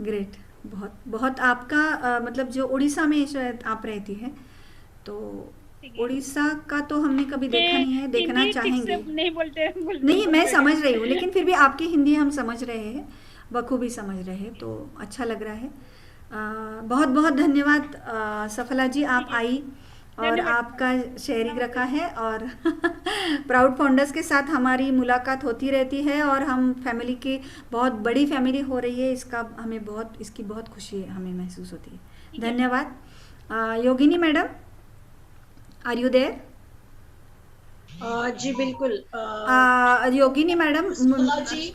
great. बहुत बहुत आपका मतलब जो उड़ीसा में शायद आप रहती हैं, तो ठीक है। उड़ीसा का तो हमने कभी देखा मैं नहीं है, देखना हिंदी ठीक से चाहेंगे। नहीं नहीं, मैं बोलते समझ रही हूँ, लेकिन फिर भी आपकी हिंदी हम समझ रहे हैं, बखूबी समझ रहे हैं, तो अच्छा लग रहा है। बहुत बहुत धन्यवाद सफला जी, आप ठीक है, आई और धन्यवाद। आपका शेयरिंग रखा है, और प्राउड फाउंडर्स के साथ हमारी मुलाकात होती रहती है, और हम फैमिली की बहुत बड़ी फैमिली हो रही है, इसका हमें बहुत, इसकी बहुत खुशी हमें महसूस होती है। ठीक है। धन्यवाद। योगिनी मैडम, आर यू देयर? जी बिल्कुल। योगिनी मैडम, सफला जी,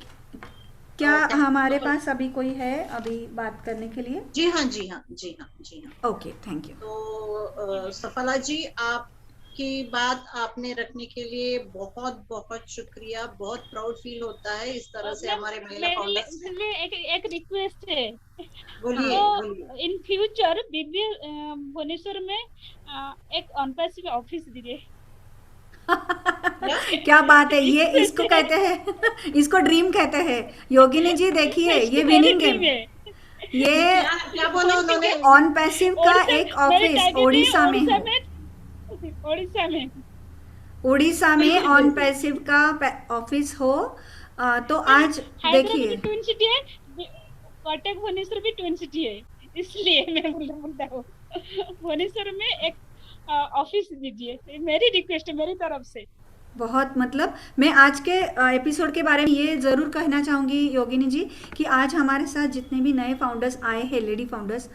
क्या क्या हमारे पास अभी कोई है अभी बात करने के लिए? जी हाँ जी हाँ जी हाँ जी हाँ। Okay, thank you. तो सफला जी, आपकी बात आपने रखने के लिए बहुत बहुत शुक्रिया। बहुत प्राउड फील होता है इस तरह से मैम, हमारे महिला मेरे फाउंडर्स। मेरे लिए एक रिक्वेस्ट है। बोलिए तो बोलिए। इन फ्यूचर बीबी भुवनेश्वर में एक ऑन पैसिव ऑफिस दीजिए। क्या बात है, ये रिक्वेस्ट इसको है, कहते हैं, इसको ड्रीम कहते हैं। योगिनी जी देखिए, ये मेरी विनिंग ड्रीम है। है। ये क्या क्या बोला उन्होंने? ऑन पैसिव का ओडिशा, एक मेरे ऑफिस टारगेट है ओडिशा में हो, ओडिशा में उड़ीसा में ऑन पैसिव का ऑफिस हो, तो आज हैदराबाद देखिए। ट्विन सिटी है, कटक भुवनेश्वर भी ट्विन सिटी है, इसलिए मैं बोलता हूँ भुवनेश्वर में एक ऑफिस दीजिए, मेरी रिक्वेस्ट है मेरी तरफ से। बहुत, मतलब मैं आज के एपिसोड के बारे में ये ज़रूर कहना चाहूँगी योगिनी जी कि आज हमारे साथ जितने भी नए फाउंडर्स आए हैं, लेडी फाउंडर्स,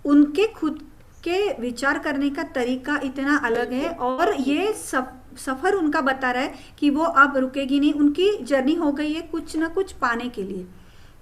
उनके खुद के विचार करने का तरीका इतना अलग है, और ये सफ़र उनका बता रहा है कि वो अब रुकेगी नहीं, उनकी जर्नी हो गई है कुछ ना कुछ पाने के लिए।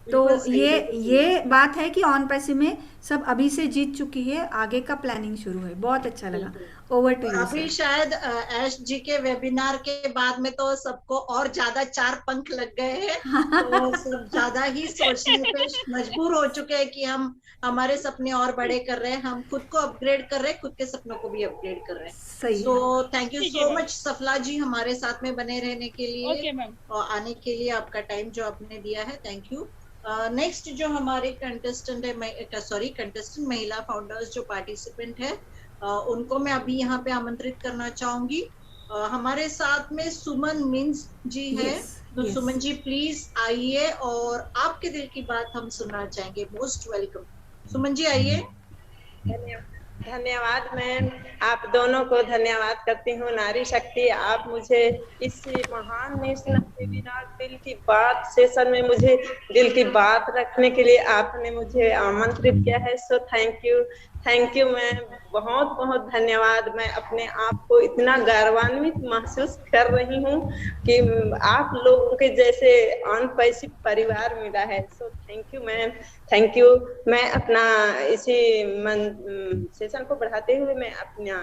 तो बिल्कुल सही, ये बिल्कुल सही। ये बात है कि ऑन पैसिव में सब अभी से जीत चुकी है, आगे का प्लानिंग शुरू है। बहुत अच्छा लगा। ओवर टू यू अभी सर। शायद ऐश जी के वेबिनार के बाद में तो सबको और ज्यादा 4 पंख लग गए हैं, तो सब ज्यादा ही सोचने पे मजबूर हो चुके हैं कि हम हमारे सपने और बड़े कर रहे हैं, हम खुद को अपग्रेड कर रहे हैं, खुद के सपनों को भी अपग्रेड कर रहे हैं। सही सो है। थैंक यू ठीक है सो मैम। मच सफला जी हमारे साथ में बने रहने के लिए ओके मैम। और आने के लिए, आपका टाइम जो आपने दिया है, थैंक यू। नेक्स्ट जो हमारे कंटेस्टेंट है, सॉरी कंटेस्टेंट महिला फाउंडर्स जो पार्टिसिपेंट है, उनको मैं अभी यहाँ पे आमंत्रित करना चाहूंगी। हमारे साथ में सुमन मिन्स जी है। यस तो यस। सुमन जी प्लीज आइए और आपके दिल की बात हम सुनना चाहेंगे। मोस्ट वेलकम सुमन जी, आइए। धन्यवाद मैम, आप दोनों को धन्यवाद करती हूँ। नारी शक्ति, आप मुझे इस महान नेशनल वेबिनार दिल की बात सेशन में मुझे दिल की बात रखने के लिए आपने मुझे आमंत्रित किया है। सो थैंक यू मैम, बहुत बहुत धन्यवाद। मैं अपने आप को इतना गौरवान्वित महसूस कर रही हूँ कि आप लोगों के जैसे अनपैसिव परिवार मिला है। सो thank you ma'am, thank you. मैं अपना इसी सेशन को बढ़ाते हुए मैं अपना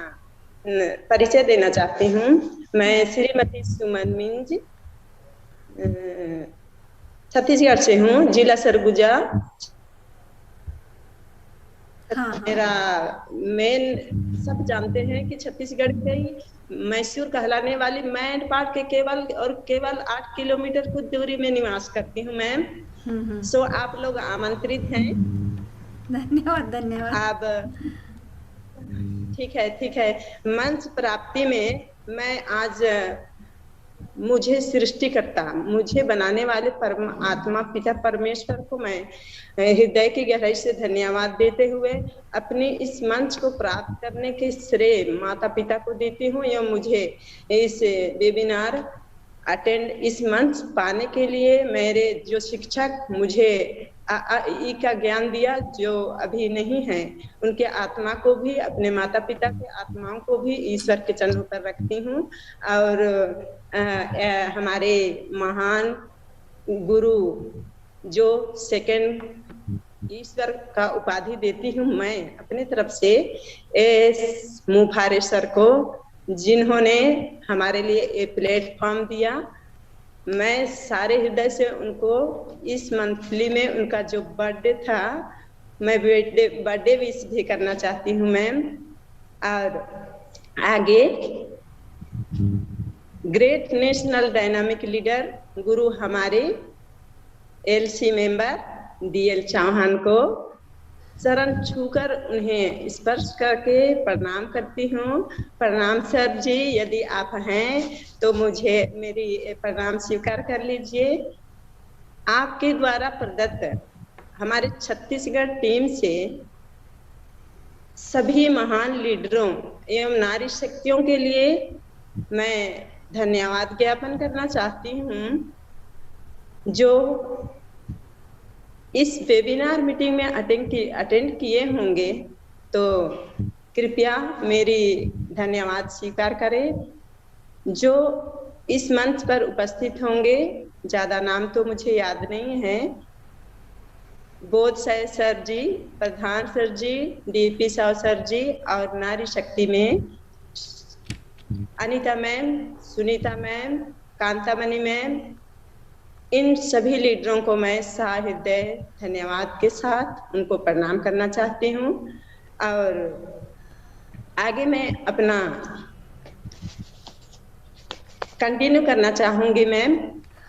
परिचय देना चाहती हूँ। मैं श्रीमती सुमन मिन्ज छत्तीसगढ़ से हूँ, जिला सरगुजा। हाँ। मेरा मेन सब जानते हैं कि छत्तीसगढ़ के ही मैसूर कहलाने वाली मैनपाट के केवल 8 किलोमीटर की दूरी में निवास करती हूँ मैम। सो आप लोग आमंत्रित हैं। धन्यवाद धन्यवाद। अब ठीक है। मंच प्राप्ति में मैं आज मुझे सृष्टिकर्ता, मुझे बनाने वाले परमात्मा पिता परमेश्वर को मैं हृदय की गहराई से धन्यवाद देते हुए अपनी इस मंच को प्राप्त करने के श्रेय माता पिता को देती हूँ। या मुझे इस वेबिनार अटेंड, इस मंच पाने के लिए मेरे जो शिक्षक मुझे ई का ज्ञान दिया, जो अभी नहीं है, उनके आत्मा को भी, अपने माता पिता के आत्माओं को भी ईश्वर के चरणों पर रखती हूँ। और हमारे महान गुरु जो सेकंड ईश्वर का उपाधि देती हूँ मैं अपनी तरफ से एस मुफारे सर को, जिन्होंने हमारे लिए ये प्लेटफॉर्म दिया। मैं सारे हृदय से उनको इस मंथली में उनका जो बर्थडे था, मैं बर्थडे विश भी करना चाहती हूँ मैम। और आगे ग्रेट नेशनल डायनामिक लीडर गुरु हमारे एलसी मेंबर डीएल चौहान को चरण छूकर उन्हें स्पर्श करके प्रणाम करती हूँ। प्रणाम सर जी, यदि आप हैं तो मुझे मेरी प्रणाम स्वीकार कर लीजिए। आपके द्वारा प्रदत्त हमारे छत्तीसगढ़ टीम से सभी महान लीडरों एवं नारी शक्तियों के लिए मैं धन्यवाद ज्ञापन करना चाहती हूँ, जो इस वेबिनार मीटिंग में अटेंड किए होंगे। तो कृपया मेरी धन्यवाद स्वीकार करें। जो इस मंच पर उपस्थित होंगे, ज्यादा नाम तो मुझे याद नहीं है, Bodh sir ji, Pradhan sir ji, DP Sao sir ji, और नारी शक्ति में Anita ma'am, Sunita ma'am, Kantamani ma'am, इन सभी लीडरों को मैं सहृदय धन्यवाद के साथ उनको प्रणाम करना चाहती हूँ। और आगे मैं अपना कंटिन्यू करना चाहूंगी मैम।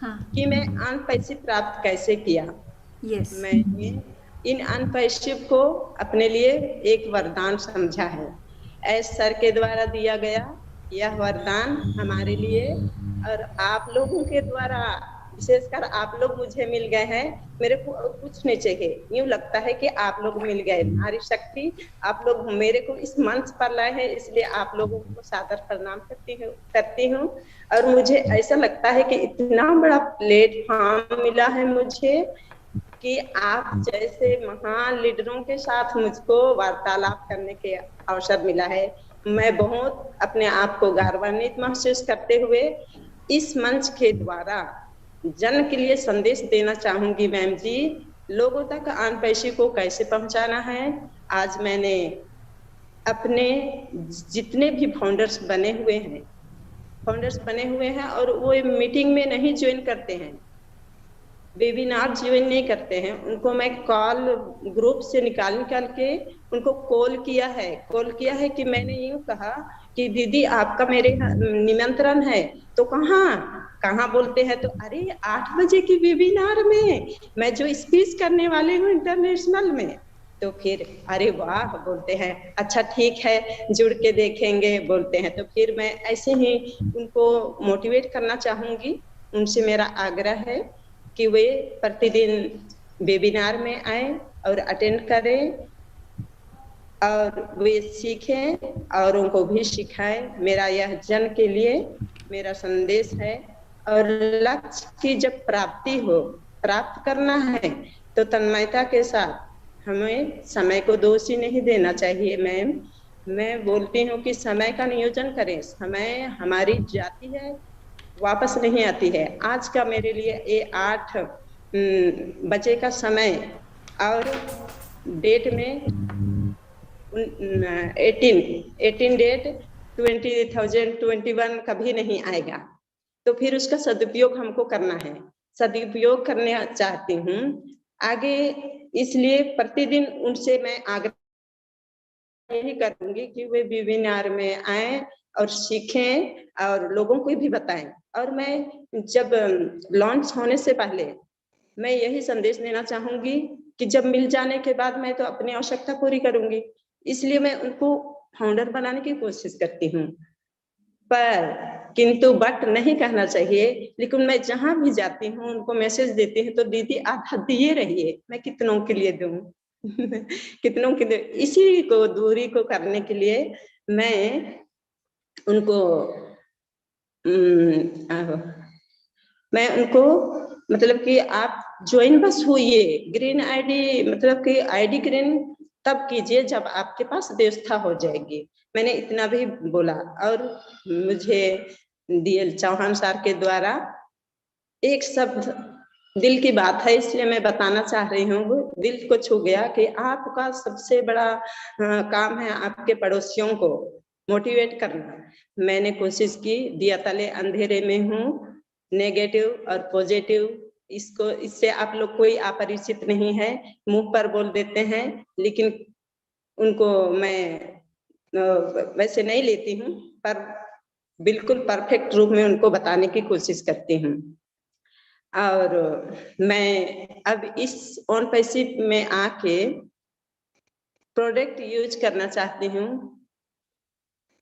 हाँ। कि मैं अनपैसे प्राप्त कैसे किया। यस। मैंने इन अनपैसे को अपने लिए एक वरदान समझा है। एस सर के द्वारा दिया गया यह वरदान हमारे लिए और आप लोगों के द्वारा, विशेषकर आप लोग मुझे मिल गए हैं। मेरे को कुछ नहीं चाहिए, यूं लगता है कि आप लोग मिल गए। नारी शक्ति, आप लोग मेरे को इस मंच पर लाए हैं, इसलिए आप लोगों को सादर प्रणाम करती हूँ। और मुझे ऐसा लगता है कि इतना बड़ा प्लेटफॉर्म मिला है मुझे कि आप जैसे महान लीडरों के साथ मुझको वार्तालाप करने के अवसर मिला है। मैं बहुत अपने आप को गौरवान्वित महसूस करते हुए इस मंच के द्वारा जन के लिए संदेश देना चाहूंगी मैम जी, लोगों तक अनपैसे को कैसे पहुंचाना है। आज मैंने अपने जितने भी फाउंडर्स बने हुए हैं और वो मीटिंग में नहीं ज्वाइन करते हैं, वेबिनार ज्वाइन नहीं करते हैं, उनको मैं कॉल ग्रुप से निकाल के उनको कॉल किया है कि मैंने यूं कहा कि दीदी आपका मेरे निमंत्रण है, तो कहाँ बोलते हैं, तो अरे 8 बजे की वेबिनार में मैं जो स्पीच करने वाले हूँ इंटरनेशनल में। तो फिर अरे वाह बोलते हैं, अच्छा ठीक है जुड़ के देखेंगे बोलते हैं। तो फिर मैं ऐसे ही उनको मोटिवेट करना चाहूंगी, उनसे मेरा आग्रह है कि वे प्रतिदिन वेबिनार में आए और अटेंड करें और वे सीखें और उनको भी सिखाएं। मेरा यह जन के लिए मेरा संदेश है। और लक्ष्य की जब प्राप्त करना है तो तन्मयता के साथ हमें समय को दोष ही नहीं देना चाहिए। मैम, मैं बोलती हूँ कि समय का नियोजन करें। समय हमारी जाती है, वापस नहीं आती है। आज का मेरे लिए ये 8 बजे का समय और डेट में 18 डेट 2021 कभी नहीं आएगा, तो फिर उसका सदुपयोग हमको करना है। सदुपयोग करने चाहती हूँ आगे, इसलिए प्रतिदिन उनसे मैं आग्रह यही करूंगी कि वे वेबिनार में आए और सीखें और लोगों को भी बताएं। और मैं जब लॉन्च होने से पहले मैं यही संदेश देना चाहूंगी कि जब मिल जाने के बाद मैं तो अपनी आवश्यकता पूरी करूंगी, इसलिए मैं उनको फाउंडर बनाने की कोशिश करती हूँ। पर किंतु बट नहीं कहना चाहिए, लेकिन मैं जहां भी जाती हूँ उनको मैसेज देती हूँ, तो दीदी आधा दिए रहिए, मैं कितनों के लिए दूं कितनों के लिए। इसी को दूरी को करने के लिए मैं उनको मतलब कि आप ज्वाइन बस होइए, ग्रीन आईडी मतलब कि आईडी ग्रीन तब कीजिए जब आपके पास व्यवस्था हो जाएगी। मैंने इतना भी बोला। और मुझे DL चौहान सर के द्वारा एक शब्द दिल की बात है, इसलिए मैं बताना चाह रही हूँ, वो दिल को छू गया कि आपका सबसे बड़ा काम है आपके पड़ोसियों को मोटिवेट करना। मैंने कोशिश की, दिया तले अंधेरे में हूँ, नेगेटिव और पॉजिटिव, इससे आप लोग कोई अपरिचित नहीं है, मुंह पर बोल देते हैं, लेकिन उनको मैं वैसे नहीं लेती हूँ, पर बिल्कुल परफेक्ट रूप में उनको बताने की कोशिश करती हूँ। और मैं अब इस ऑन पैसिव में आके प्रोडक्ट यूज करना चाहती हूँ।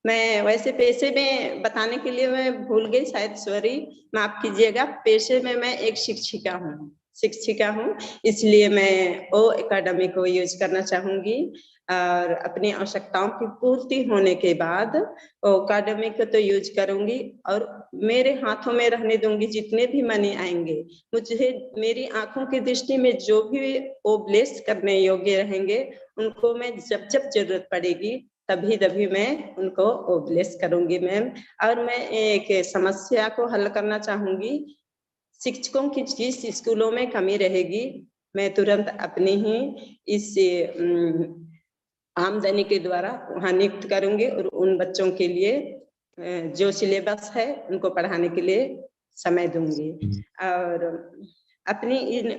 मैं वैसे पेशे में बताने के लिए मैं भूल गई, शायद सॉरी, माफ कीजिएगा। पेशे में मैं एक शिक्षिका हूँ, इसलिए मैं ओ एकेडमी को यूज करना चाहूंगी। और अपनी आवश्यकताओं की पूर्ति होने के बाद ओ एकेडमी को तो यूज करूंगी और मेरे हाथों में रहने दूंगी। जितने भी मनी आएंगे, मुझे मेरी आंखों की दृष्टि में जो भी वो ब्लेस करने योग्य रहेंगे, उनको मैं जब जब जरूरत पड़ेगी तभी मैं उनको ब्लेस करूंगी मैम। और मैं एक समस्या को हल करना चाहूंगी। शिक्षकों की जिस स्कूलों में कमी रहेगी, मैं तुरंत अपनी ही इस आमदनी के द्वारा वहां नियुक्त करूंगी और उन बच्चों के लिए जो सिलेबस है उनको पढ़ाने के लिए समय दूंगी। और अपनी इन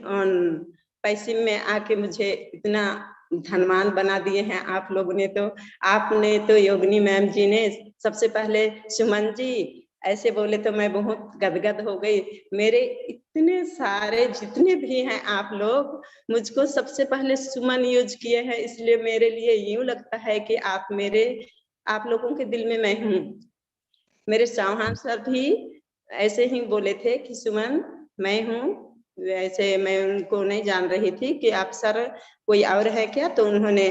पैसे में आके मुझे इतना धनवान बना दिए हैं आप लोगों ने। तो आपने तो योगिनी मैम जी ने सबसे पहले सुमन जी ऐसे बोले तो मैं बहुत गदगद हो गई। मेरे इतने सारे जितने भी हैं आप लोग, मुझको सबसे पहले सुमन यूज किए हैं, इसलिए मेरे लिए यूं लगता है कि आप लोगों के दिल में मैं हूँ। मेरे चौहान सर भी ऐसे ही बोले थे कि सुमन मैं हूँ। वैसे मैं उनको नहीं जान रही थी कि आप सर कोई और है क्या, तो उन्होंने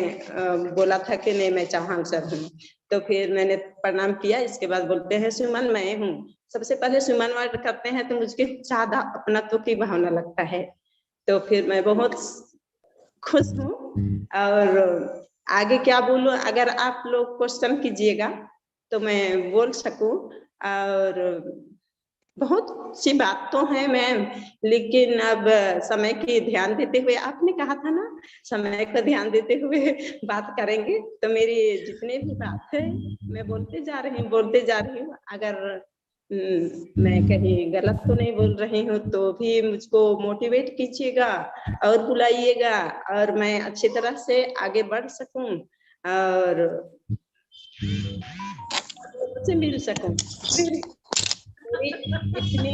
बोला था कि नहीं मैं चौहान सर हूँ। तो फिर मैंने प्रणाम किया, इसके बाद बोलते हैं सुमन मैं हूँ। सबसे पहले सुमन वर्ड करते हैं तो मुझे ज्यादा अपनत्व की भावना लगता है, तो फिर मैं बहुत खुश हूँ। और आगे क्या बोलूं, अगर आप लोग क्वेश्चन कीजिएगा तो मैं बोल सकूं। और बहुत सी बात तो है मैम, लेकिन अब समय की ध्यान देते हुए, आपने कहा था ना समय को ध्यान देते हुए बात करेंगे, तो मेरी जितने भी बात है मैं बोलते जा रही हूँ। अगर मैं कहीं गलत तो नहीं बोल रही हूँ तो भी मुझको मोटिवेट कीजिएगा और बुलाइएगा, और मैं अच्छी तरह से आगे बढ़ सकूं और से मिल सकूं। मेरी इतनी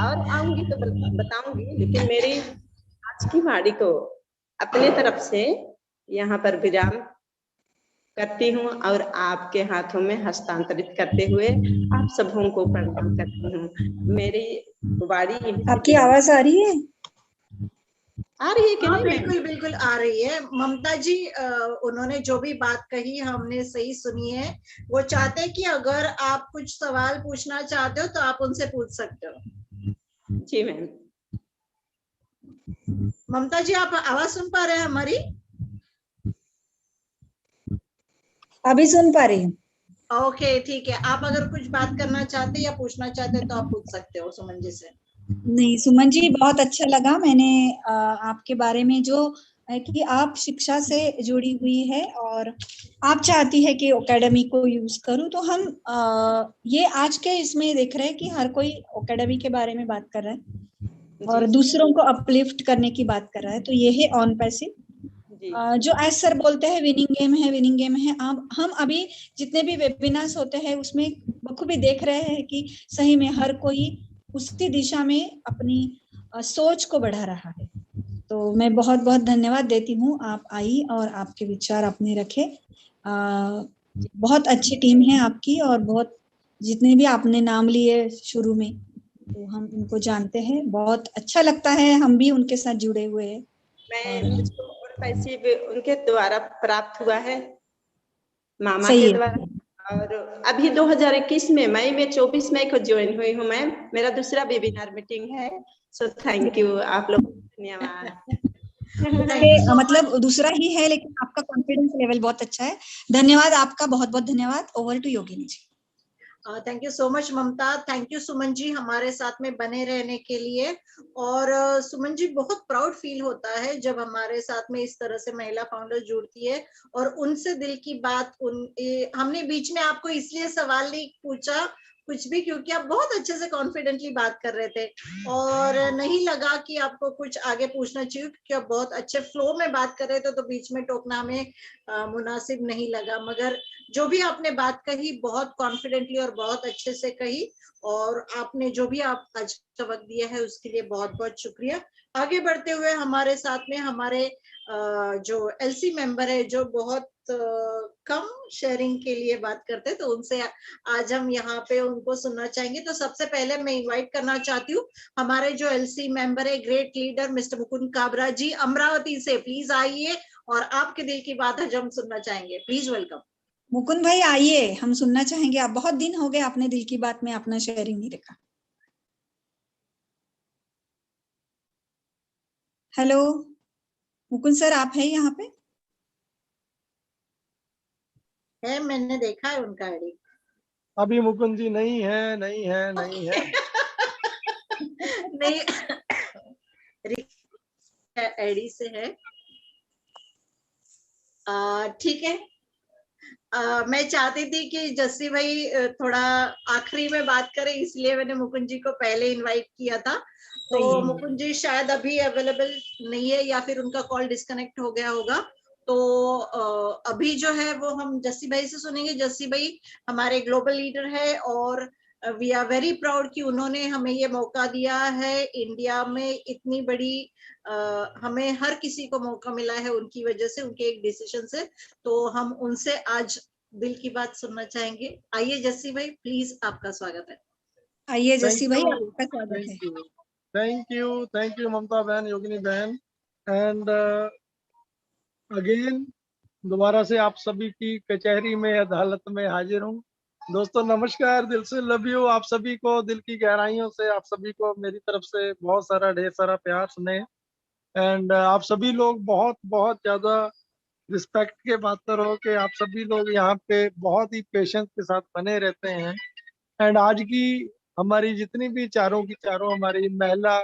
और आऊंगी तो बताऊंगी, लेकिन मेरी आज की वाणी को अपने तरफ से यहाँ पर विराम करती हूँ और आपके हाथों में हस्तांतरित करते हुए आप सबों को प्रणाम करती हूँ। मेरी वाणी आपकी आवाज आ रही है? आ रही है कि हाँ नहीं? बिल्कुल बिल्कुल आ रही है ममता जी। उन्होंने जो भी बात कही हमने सही सुनी है। वो चाहते हैं कि अगर आप कुछ सवाल पूछना चाहते हो तो आप उनसे पूछ सकते हो। जी मैम। ममता जी आप आवाज सुन पा रहे हैं हमारी? अभी सुन पा रही हूँ। ओके ठीक है, आप अगर कुछ बात करना चाहते या पूछना चाहते तो आप पूछ सकते हो सुमन जी से। नहीं सुमन जी, बहुत अच्छा लगा। मैंने आपके बारे में जो है कि आप शिक्षा से जुड़ी हुई है और आप चाहती है कि एकेडमी को यूज करूं, तो हम ये आज के इसमें देख रहे हैं कि हर कोई एकेडमी के बारे में बात कर रहा है और दूसरों को अपलिफ्ट करने की बात कर रहा है। तो ये है ऑन पैसिव, जो एज सर बोलते हैं विनिंग गेम है, विनिंग गेम है। हम अभी जितने भी वेबिनार्स होते हैं उसमें बखूबी देख रहे हैं कि सही में हर कोई उसी दिशा में अपनी सोच को बढ़ा रहा है। तो मैं बहुत बहुत धन्यवाद देती हूँ, आप आई और आपके विचार अपने रखे। बहुत अच्छी टीम है आपकी और बहुत जितने भी आपने नाम लिए शुरू में, तो हम उनको जानते हैं। बहुत अच्छा लगता है, हम भी उनके साथ जुड़े हुए हैं। मुझको और पैसे भी उनके द्वारा प्राप्त हुआ है, मामा सही के है। द्वारा। और अभी 2021 में मई में 24 मई को ज्वाइन हुई हूँ मैम। मेरा दूसरा वेबिनार मीटिंग है। सो थैंक यू आप लोग, धन्यवाद। मतलब दूसरा ही है लेकिन आपका कॉन्फिडेंस लेवल बहुत अच्छा है। धन्यवाद आपका, बहुत बहुत धन्यवाद। Over to Yogini ji. Thank you so much Mamta. Thank you Suman ji हमारे साथ में बने रहने के लिए। और सुमन जी बहुत प्राउड फील होता है जब हमारे साथ में इस तरह से महिला फाउंडर जुड़ती है और उनसे दिल की बात हमने बीच में आपको इसलिए सवाल नहीं पूछा कुछ भी, क्योंकि आप बहुत अच्छे से कॉन्फिडेंटली बात कर रहे थे और नहीं लगा कि आपको कुछ आगे पूछना चाहिए, क्योंकि आप बहुत अच्छे फ्लो में बात कर रहे थे, तो बीच में टोकना हमें मुनासिब नहीं लगा। मगर जो भी आपने बात कही बहुत कॉन्फिडेंटली और बहुत अच्छे से कही, और आपने जो भी आप आज का वक्त दिया है उसके लिए बहुत बहुत शुक्रिया। आगे बढ़ते हुए हमारे साथ में हमारे जो एलसी मेंबर है जो बहुत कम शेयरिंग के लिए बात करते हैं, तो उनसे आज हम यहाँ पे उनको सुनना चाहेंगे। तो सबसे पहले मैं इनवाइट करना चाहती हूँ हमारे जो एलसी मेंबर है, great leader mister Mukund Kabra ji Amravati से। प्लीज आइए और आपके दिल की बात आज हम सुनना चाहेंगे। Please welcome. मुकुंद भाई आइए, हम सुनना चाहेंगे। आप बहुत दिन हो गए आपने दिल की बात में अपना शेयरिंग नहीं रखा। हेलो मुकुंद सर, आप है यहाँ पे? है, मैंने देखा है उनका आईडी। अभी मुकुंद जी नहीं है, नहीं है, नहीं है। नहीं आईडी से है। ठीक है। मैं चाहती थी कि जस्सी भाई थोड़ा आखिरी में बात करें, इसलिए मैंने मुकुंद जी को पहले इनवाइट किया था। तो मुकुंद जी शायद अभी अवेलेबल नहीं है या फिर उनका कॉल डिस्कनेक्ट हो गया होगा। तो अभी जो है वो हम जस्सी भाई से सुनेंगे। जस्सी भाई हमारे ग्लोबल लीडर है और वी आर वेरी प्राउड कि उन्होंने हमें ये मौका दिया है। इंडिया में इतनी बड़ी हमें हर किसी को मौका मिला है उनकी वजह से, उनके एक डिसीजन से। तो हम उनसे आज दिल की बात सुनना चाहेंगे। आइए जस्सी भाई, प्लीज आपका स्वागत है। आइए जस्सी भाई, आपका स्वागत है। थैंक यू ममता बहन, योगिनी बहन। एंड अगेन दोबारा से आप सभी की कचहरी में, अदालत में हाजिर हूँ। दोस्तों नमस्कार, दिल से लव यू। आप सभी को दिल की गहराइयों से आप सभी को मेरी तरफ से बहुत सारा ढेर सारा प्यार सुने। एंड आप सभी लोग बहुत बहुत ज्यादा रिस्पेक्ट के पात्र हो कि आप सभी लोग यहाँ पे बहुत ही पेशेंस के साथ बने रहते हैं। एंड आज की हमारी जितनी भी चारों की चारों हमारी महिला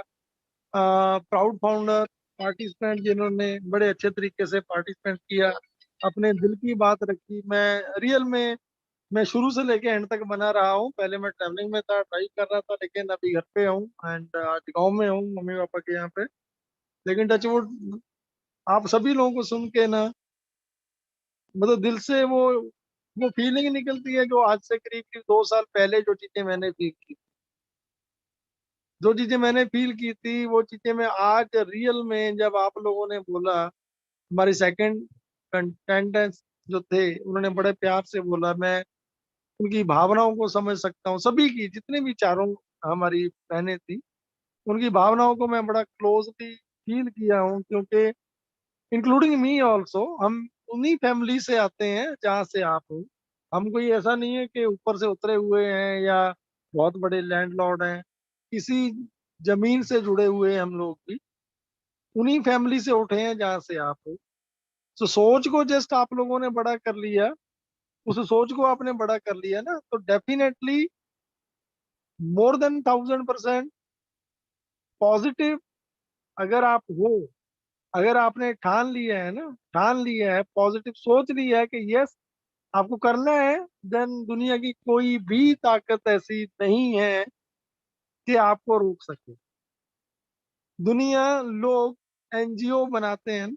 प्राउड फाउंडर पार्टिसिपेंट, जिन्होंने बड़े अच्छे तरीके से पार्टिसिपेंट किया, अपने दिल की बात रखी। मैं शुरू से लेके एंड तक बना रहा हूँ। पहले मैं ट्रैवलिंग में था, ड्राइव कर रहा था, लेकिन अभी घर पे हूँ एंड आज गाँव में हूँ मम्मी पापा के यहाँ पे। लेकिन टचवुड आप सभी लोगों को सुन के ना, मतलब दिल से वो फीलिंग निकलती है जो आज से करीब करीब 2 साल पहले जो चीजें मैंने फील की थी, वो चीजें मैं आज रियल में, जब आप लोगों ने बोला, हमारे सेकंड कंटेंटेंट्स जो थे उन्होंने बड़े प्यार से बोला, मैं उनकी भावनाओं को समझ सकता हूँ। सभी की, जितने भी चारों हमारी बहनें थी, उनकी भावनाओं को मैं बड़ा क्लोजली फील किया हूँ, क्योंकि इंक्लूडिंग मी ऑल्सो, हम उन्हीं फैमिली से आते हैं जहाँ से आप हो। हम कोई ऐसा नहीं है कि ऊपर से उतरे हुए हैं या बहुत बड़े लैंडलॉर्ड हैं, किसी जमीन से जुड़े हुए हैं हम लोग भी, उन्हीं फैमिली से उठे हैं जहाँ से आप हो। तो सोच को जस्ट आप लोगों ने बड़ा कर लिया, उस सोच को आपने बड़ा कर लिया ना, तो डेफिनेटली मोर देन 1000% पॉजिटिव। अगर आप हो, अगर आपने ठान लिया है ना, ठान लिया है, पॉजिटिव सोच लिया है कि यस आपको करना है, देन दुनिया की कोई भी ताकत ऐसी नहीं है कि आपको रोक सके। दुनिया, लोग एनजीओ बनाते हैं,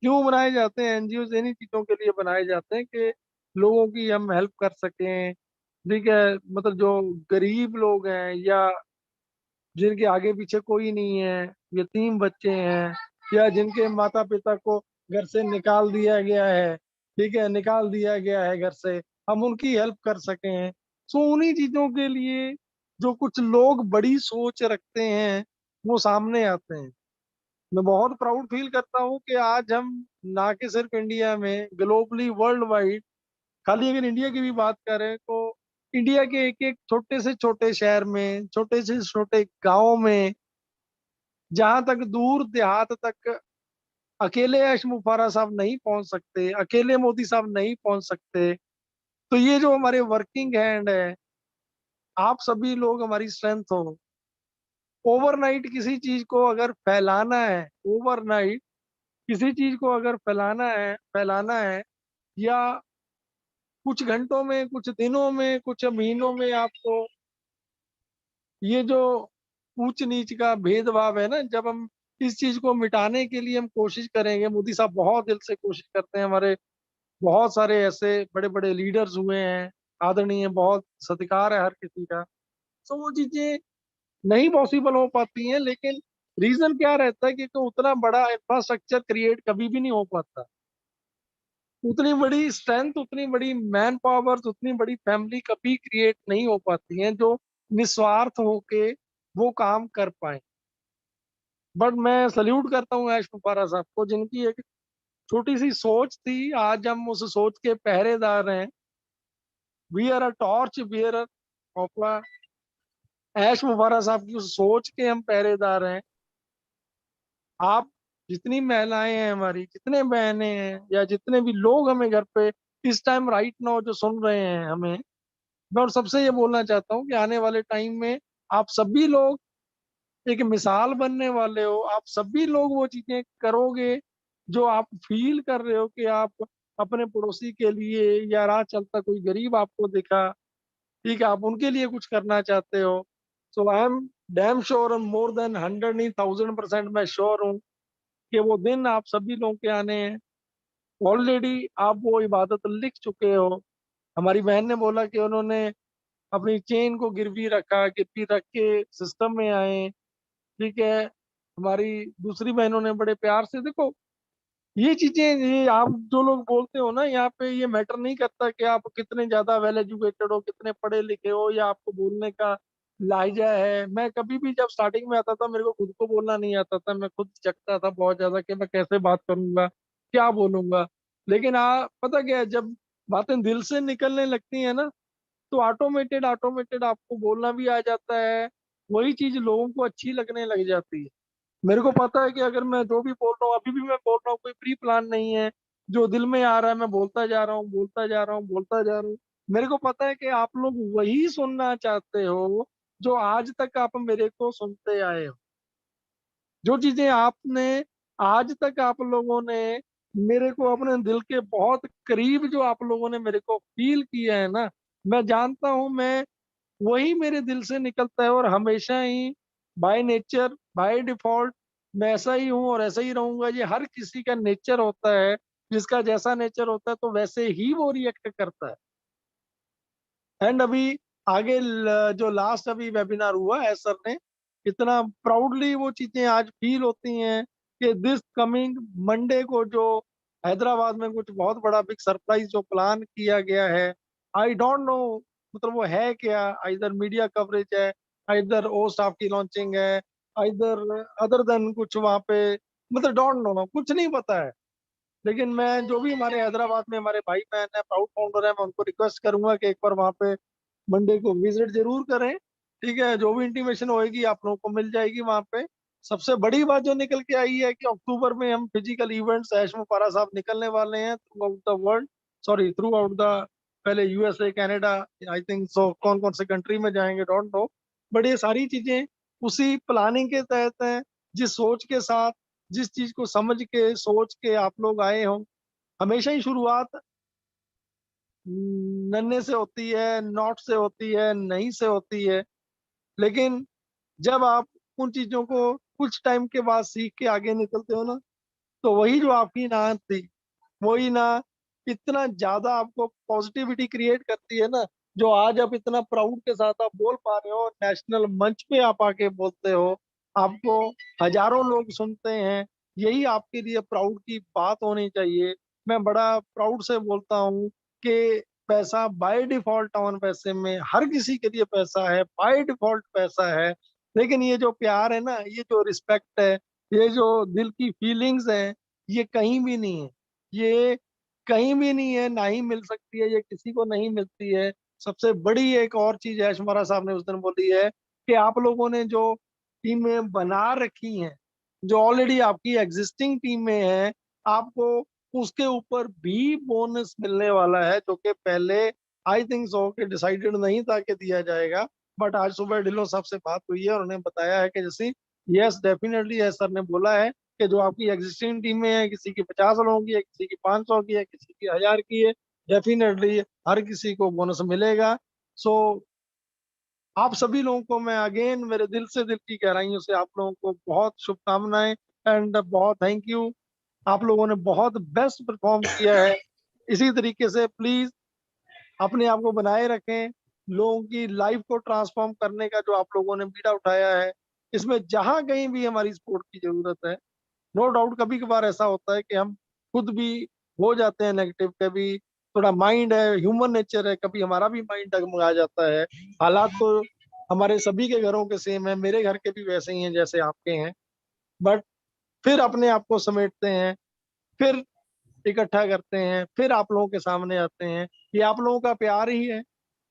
क्यों बनाए जाते हैं एनजीओ? इन्हीं चीजों के लिए बनाए जाते हैं कि लोगों की हम हेल्प कर सकें, ठीक है? मतलब जो गरीब लोग हैं या जिनके आगे पीछे कोई नहीं है, यतीम बच्चे हैं, या जिनके माता पिता को घर से निकाल दिया गया है, ठीक है, निकाल दिया गया है घर से, हम उनकी हेल्प कर सकें। सो उन्हीं चीजों के लिए जो कुछ लोग बड़ी सोच रखते हैं, वो सामने आते हैं। मैं बहुत प्राउड फील करता हूँ कि आज हम ना कि सिर्फ इंडिया में, ग्लोबली, वर्ल्ड वाइड, खाली अगर इंडिया की भी बात करें तो इंडिया के एक एक छोटे से छोटे शहर में, छोटे से छोटे गांव में, जहां तक दूर देहात तक अकेले ऐश मुफारा साहब नहीं पहुंच सकते, अकेले मोदी साहब नहीं पहुंच सकते। तो ये जो हमारे वर्किंग हैंड है, आप सभी लोग हमारी स्ट्रेंथ हो। ओवरनाइट किसी चीज को अगर फैलाना है, ओवरनाइट किसी चीज को अगर फैलाना है, या कुछ घंटों में, कुछ दिनों में, कुछ महीनों में आपको ये जो ऊंच नीच का भेदभाव है ना, जब हम इस चीज को मिटाने के लिए हम कोशिश करेंगे, मोदी साहब बहुत दिल से कोशिश करते हैं, हमारे बहुत सारे ऐसे बड़े बड़े लीडर्स हुए हैं आदरणीय, बहुत सत्कार है हर किसी का। तो वो चीजें नहीं पॉसिबल हो पाती हैं, लेकिन रीजन क्या रहता है कि उतना बड़ा इंफ्रास्ट्रक्चर क्रिएट कभी भी नहीं हो पाता, उतनी बड़ी स्ट्रेंथ, उतनी बड़ी मैन पावर, उतनी बड़ी फैमिली कभी क्रिएट नहीं हो पाती हैं जो निस्वार्थ होके वो काम कर पाए। बट मैं सल्यूट करता हूँ ऐश मुफारा साहब को, जिनकी एक छोटी सी सोच थी, आज हम उस सोच के पहरेदार हैं। We are a torch bearer of ऐश मुफारा साहब की उस सोच के हम पहरेदार हैं। आप जितनी महिलाएं हैं हमारी, जितने बहनें हैं, या जितने भी लोग हमें घर पे इस टाइम राइट नाउ जो सुन रहे हैं हमें, मैं और सबसे ये बोलना चाहता हूँ कि आने वाले टाइम में आप सभी लोग एक मिसाल बनने वाले हो। आप सभी लोग वो चीजें करोगे जो आप फील कर रहे हो कि आप अपने पड़ोसी के लिए, या राह चलता कोई गरीब आपको दिखा, ठीक है, आप उनके लिए कुछ करना चाहते हो। So I am damn sure, more than 100 नहीं 1000% मैं श्योर हूँ कि वो दिन आप सभी लोगों के आने हैं। ऑलरेडी आप वो इबादत लिख चुके हो। हमारी बहन ने बोला कि उन्होंने अपनी चेन को गिरवी रख के सिस्टम में आए, ठीक है। हमारी दूसरी बहनों ने बड़े प्यार से, देखो ये चीजें, ये आप जो लोग बोलते हो ना, यहाँ पे ये मैटर नहीं करता कि आप कितने ज्यादा वेल एजुकेटेड हो, कितने पढ़े लिखे हो, या आपको बोलने का लहजा है। मैं कभी भी जब स्टार्टिंग में आता था, मेरे को खुद को बोलना नहीं आता था, मैं खुद चकता था बहुत ज्यादा कि मैं कैसे बात करूंगा, क्या बोलूंगा। लेकिन पता क्या है, जब बातें दिल से निकलने लगती है ना, तो ऑटोमेटेड ऑटोमेटेड आपको बोलना भी आ जाता है, वही चीज लोगों को अच्छी लगने लग जाती है। मेरे को पता है कि अगर मैं जो भी बोल रहा हूँ, अभी भी मैं बोल रहा हूँ, कोई प्री प्लान नहीं है, जो दिल में आ रहा है मैं बोलता जा रहा हूँ, बोलता जा रहा हूँ, बोलता जा रहा हूँ। मेरे को पता है कि आप लोग वही सुनना चाहते हो जो आज तक आप मेरे को सुनते आए हो, जो चीजें आपने आज तक आप लोगों ने मेरे को अपने दिल के बहुत करीब जो आप लोगों ने मेरे को फील किया है ना, मैं जानता हूं मैं वही मेरे दिल से निकलता है, और हमेशा ही बाय नेचर बाय डिफॉल्ट मैं ऐसा ही हूँ और ऐसा ही रहूंगा। ये हर किसी का नेचर होता है, जिसका जैसा नेचर होता है तो वैसे ही वो रिएक्ट करता है। एंड अभी आगे जो लास्ट अभी वेबिनार हुआ है सर ने, इतना प्राउडली वो चीजें आज फील होती हैं कि दिस कमिंग मंडे को जो हैदराबाद में कुछ बहुत बड़ा बिग सरप्राइज जो प्लान किया गया है, आई डोंट नो मतलब वो है क्या, इधर मीडिया कवरेज है, इधर ओ स्टाफ की लॉन्चिंग है, इधर अदर देन कुछ वहाँ पे, मतलब डोंट नो, कुछ नहीं पता है। लेकिन मैं जो भी हमारे हैदराबाद में हमारे भाई बहन है, प्राउड फाउंडर है, मैं उनको रिक्वेस्ट करूंगा कि एक बार वहाँ पे मंडे को विजिट जरूर करें। ठीक है, जो भी इंटीमेशन होएगी आप लोगों को मिल जाएगी वहाँ पे। सबसे बड़ी बात जो निकल के आई है कि अक्टूबर में हम फिजिकल इवेंट्स हैशम पारा साहब निकलने वाले हैं throughout the world, sorry throughout the, पहले USA Canada I think so, कौन कौन से कंट्री में जाएंगे डोंट नो, बट ये सारी चीजें उसी प्लानिंग के तहत हैं, जिस सोच के साथ, जिस चीज को समझ के सोच के आप लोग आए हो। हमेशा ही शुरुआत नन्हे से होती है, नॉट से होती है, नहीं से होती है, लेकिन जब आप उन चीजों को कुछ टाइम के बाद सीख के आगे निकलते हो ना, तो वही जो आपकी ना थी, वही ना इतना ज्यादा आपको पॉजिटिविटी क्रिएट करती है ना, जो आज आप इतना प्राउड के साथ आप बोल पा रहे हो, नेशनल मंच पे आप आके बोलते हो, आपको हजारों लोग सुनते हैं, यही आपके लिए प्राउड की बात होनी चाहिए। मैं बड़ा प्राउड से बोलता हूँ कि पैसा बाय डिफॉल्ट ऑन पैसे में हर किसी के लिए पैसा है, बाय डिफॉल्ट पैसा है, लेकिन ये जो प्यार है ना, ये जो रिस्पेक्ट है, ये जो दिल की फीलिंग्स है, ये कहीं भी नहीं है, ये कहीं भी नहीं है, ना ही मिल सकती है, ये किसी को नहीं मिलती है। सबसे बड़ी एक और चीज है शुमारा साहब ने उस दिन बोली है कि आप लोगों ने जो टीमें बना रखी हैं, जो ऑलरेडी आपकी एग्जिस्टिंग टीमें हैं, आपको उसके ऊपर भी बोनस मिलने वाला है, जो कि पहले आई थिंक सो कि डिसाइडेड नहीं था कि दिया जाएगा, बट आज सुबह ढिल्लों साहब से बात हुई है और उन्होंने बताया है कि जैसे यस डेफिनेटली है, सर ने बोला है कि जो आपकी एग्जिस्टिंग टीमें हैं, किसी की 50 लोगों की है, किसी की 500 की है, किसी की 1000 की है, डेफिनेटली हर किसी को बोनस मिलेगा। सो आप सभी लोगों को मैं अगेन मेरे दिल से, दिल की गहराइयों से आप लोगों को बहुत शुभकामनाएं एंड बहुत थैंक यू। आप लोगों ने बहुत बेस्ट परफॉर्म किया है। इसी तरीके से प्लीज अपने आप को बनाए रखें। लोगों की लाइफ को ट्रांसफॉर्म करने का जो आप लोगों ने बीड़ा उठाया है, इसमें जहां कहीं भी हमारी सपोर्ट की जरूरत है, नो डाउट कभी कभार ऐसा होता है कि हम खुद भी हो जाते हैं नेगेटिव, कभी थोड़ा माइंड है, ह्यूमन नेचर है, कभी हमारा भी माइंड डगमगा जाता है। हालात तो हमारे सभी के घरों के सेम है, मेरे घर के भी वैसे ही हैं जैसे आपके हैं, बट फिर अपने आप को समेटते हैं, फिर इकट्ठा करते हैं, फिर आप लोगों के सामने आते हैं। ये आप लोगों का प्यार ही है,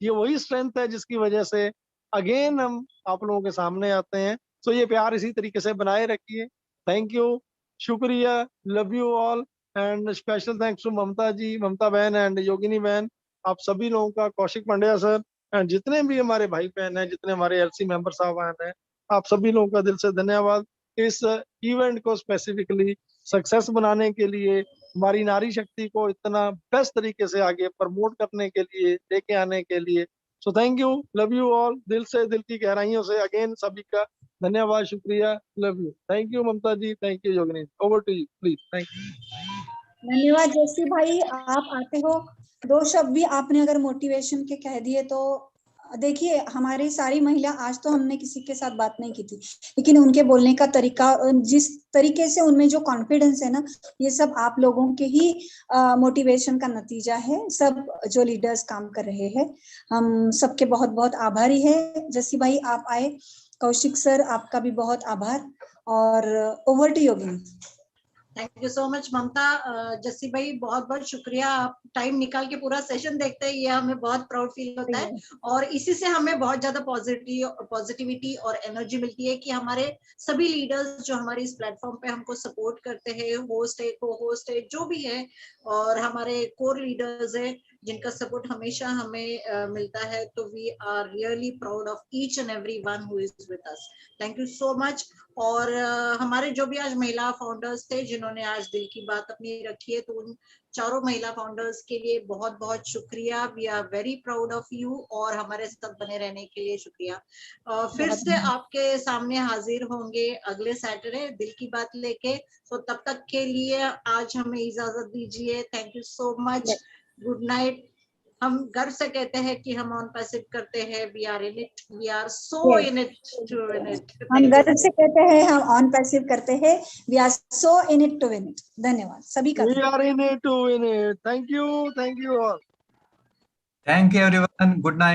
ये वही स्ट्रेंथ है जिसकी वजह से अगेन हम आप लोगों के सामने आते हैं। सो ये प्यार इसी तरीके से बनाए रखिए। थैंक यू, शुक्रिया, love you all and special thanks to Mamta ji, Mamta बहन एंड योगिनी बहन, आप सभी लोगों का, कौशिक पांड्या सर एंड जितने भी हमारे भाई बहन हैं, जितने हमारे एलसी मेंबर साहब हैं, आप सभी लोगों का दिल से धन्यवाद। इस इवेंट को स्पेसिफिकली सक्सेस बनाने के लिए, हमारी नारी शक्ति को इतना बेस्ट तरीके से आगे प्रमोट करने के लिए, लेके आने के लिए। सो thank you, love you all, दिल से, दिल की गहराइयों से अगेन सभी का धन्यवाद, शुक्रिया, love you, thank you Mamta ji, thank you Yogini, over to you please, thank you. धन्यवाद जयश्री भाई, आप आते हो, दो शब्द भी आपने अगर मोटिवेशन के कह दिए तो देखिए, हमारी सारी महिला, आज तो हमने किसी के साथ बात नहीं की थी, लेकिन उनके बोलने का तरीका, जिस तरीके से उनमें जो कॉन्फिडेंस है ना, ये सब आप लोगों के ही मोटिवेशन का नतीजा है। सब जो लीडर्स काम कर रहे हैं, हम सबके बहुत बहुत आभारी है। जैसी भाई आप आए, कौशिक सर आपका भी बहुत आभार, और over to Yogini. Thank you so much Mamta. Jassi भाई बहुत बहुत शुक्रिया, आप टाइम निकाल के पूरा सेशन देखते हैं, ये हमें बहुत प्राउड फील होता है, और इसी से हमें बहुत ज्यादा पॉजिटिविटी और एनर्जी मिलती है कि हमारे सभी लीडर्स जो हमारे इस प्लेटफॉर्म पे हमको सपोर्ट करते हैं, होस्ट है, को होस्ट है, जो भी है, और हमारे कोर लीडर्स है, जिनका सपोर्ट हमेशा हमें मिलता है, तो we are really proud of each and every one who is with us. Thank you so much. और हमारे जो भी आज महिला फाउंडर्स थे जिन्होंने आज दिल की बात अपनी रखी है, तो उन चारों महिला फाउंडर्स के लिए बहुत बहुत शुक्रिया। We are very proud of you और हमारे साथ बने रहने के लिए शुक्रिया। फिर से आपके सामने हाजिर होंगे अगले सैटरडे दिल की बात लेके। तो तब तक के लिए आज हमें इजाजत दीजिए। Thank you so much. Good night. हम गर्व से कहते हैं कि हम ऑन पैसिव करते हैं। We are in it, we are so in it to win it. हम गर्व से कहते हैं, हम ऑन पैसिव करते हैं, we are so in it to win it. धन्यवाद सभी का। We are in it to win it. Thank you all. Thank you everyone. Good night.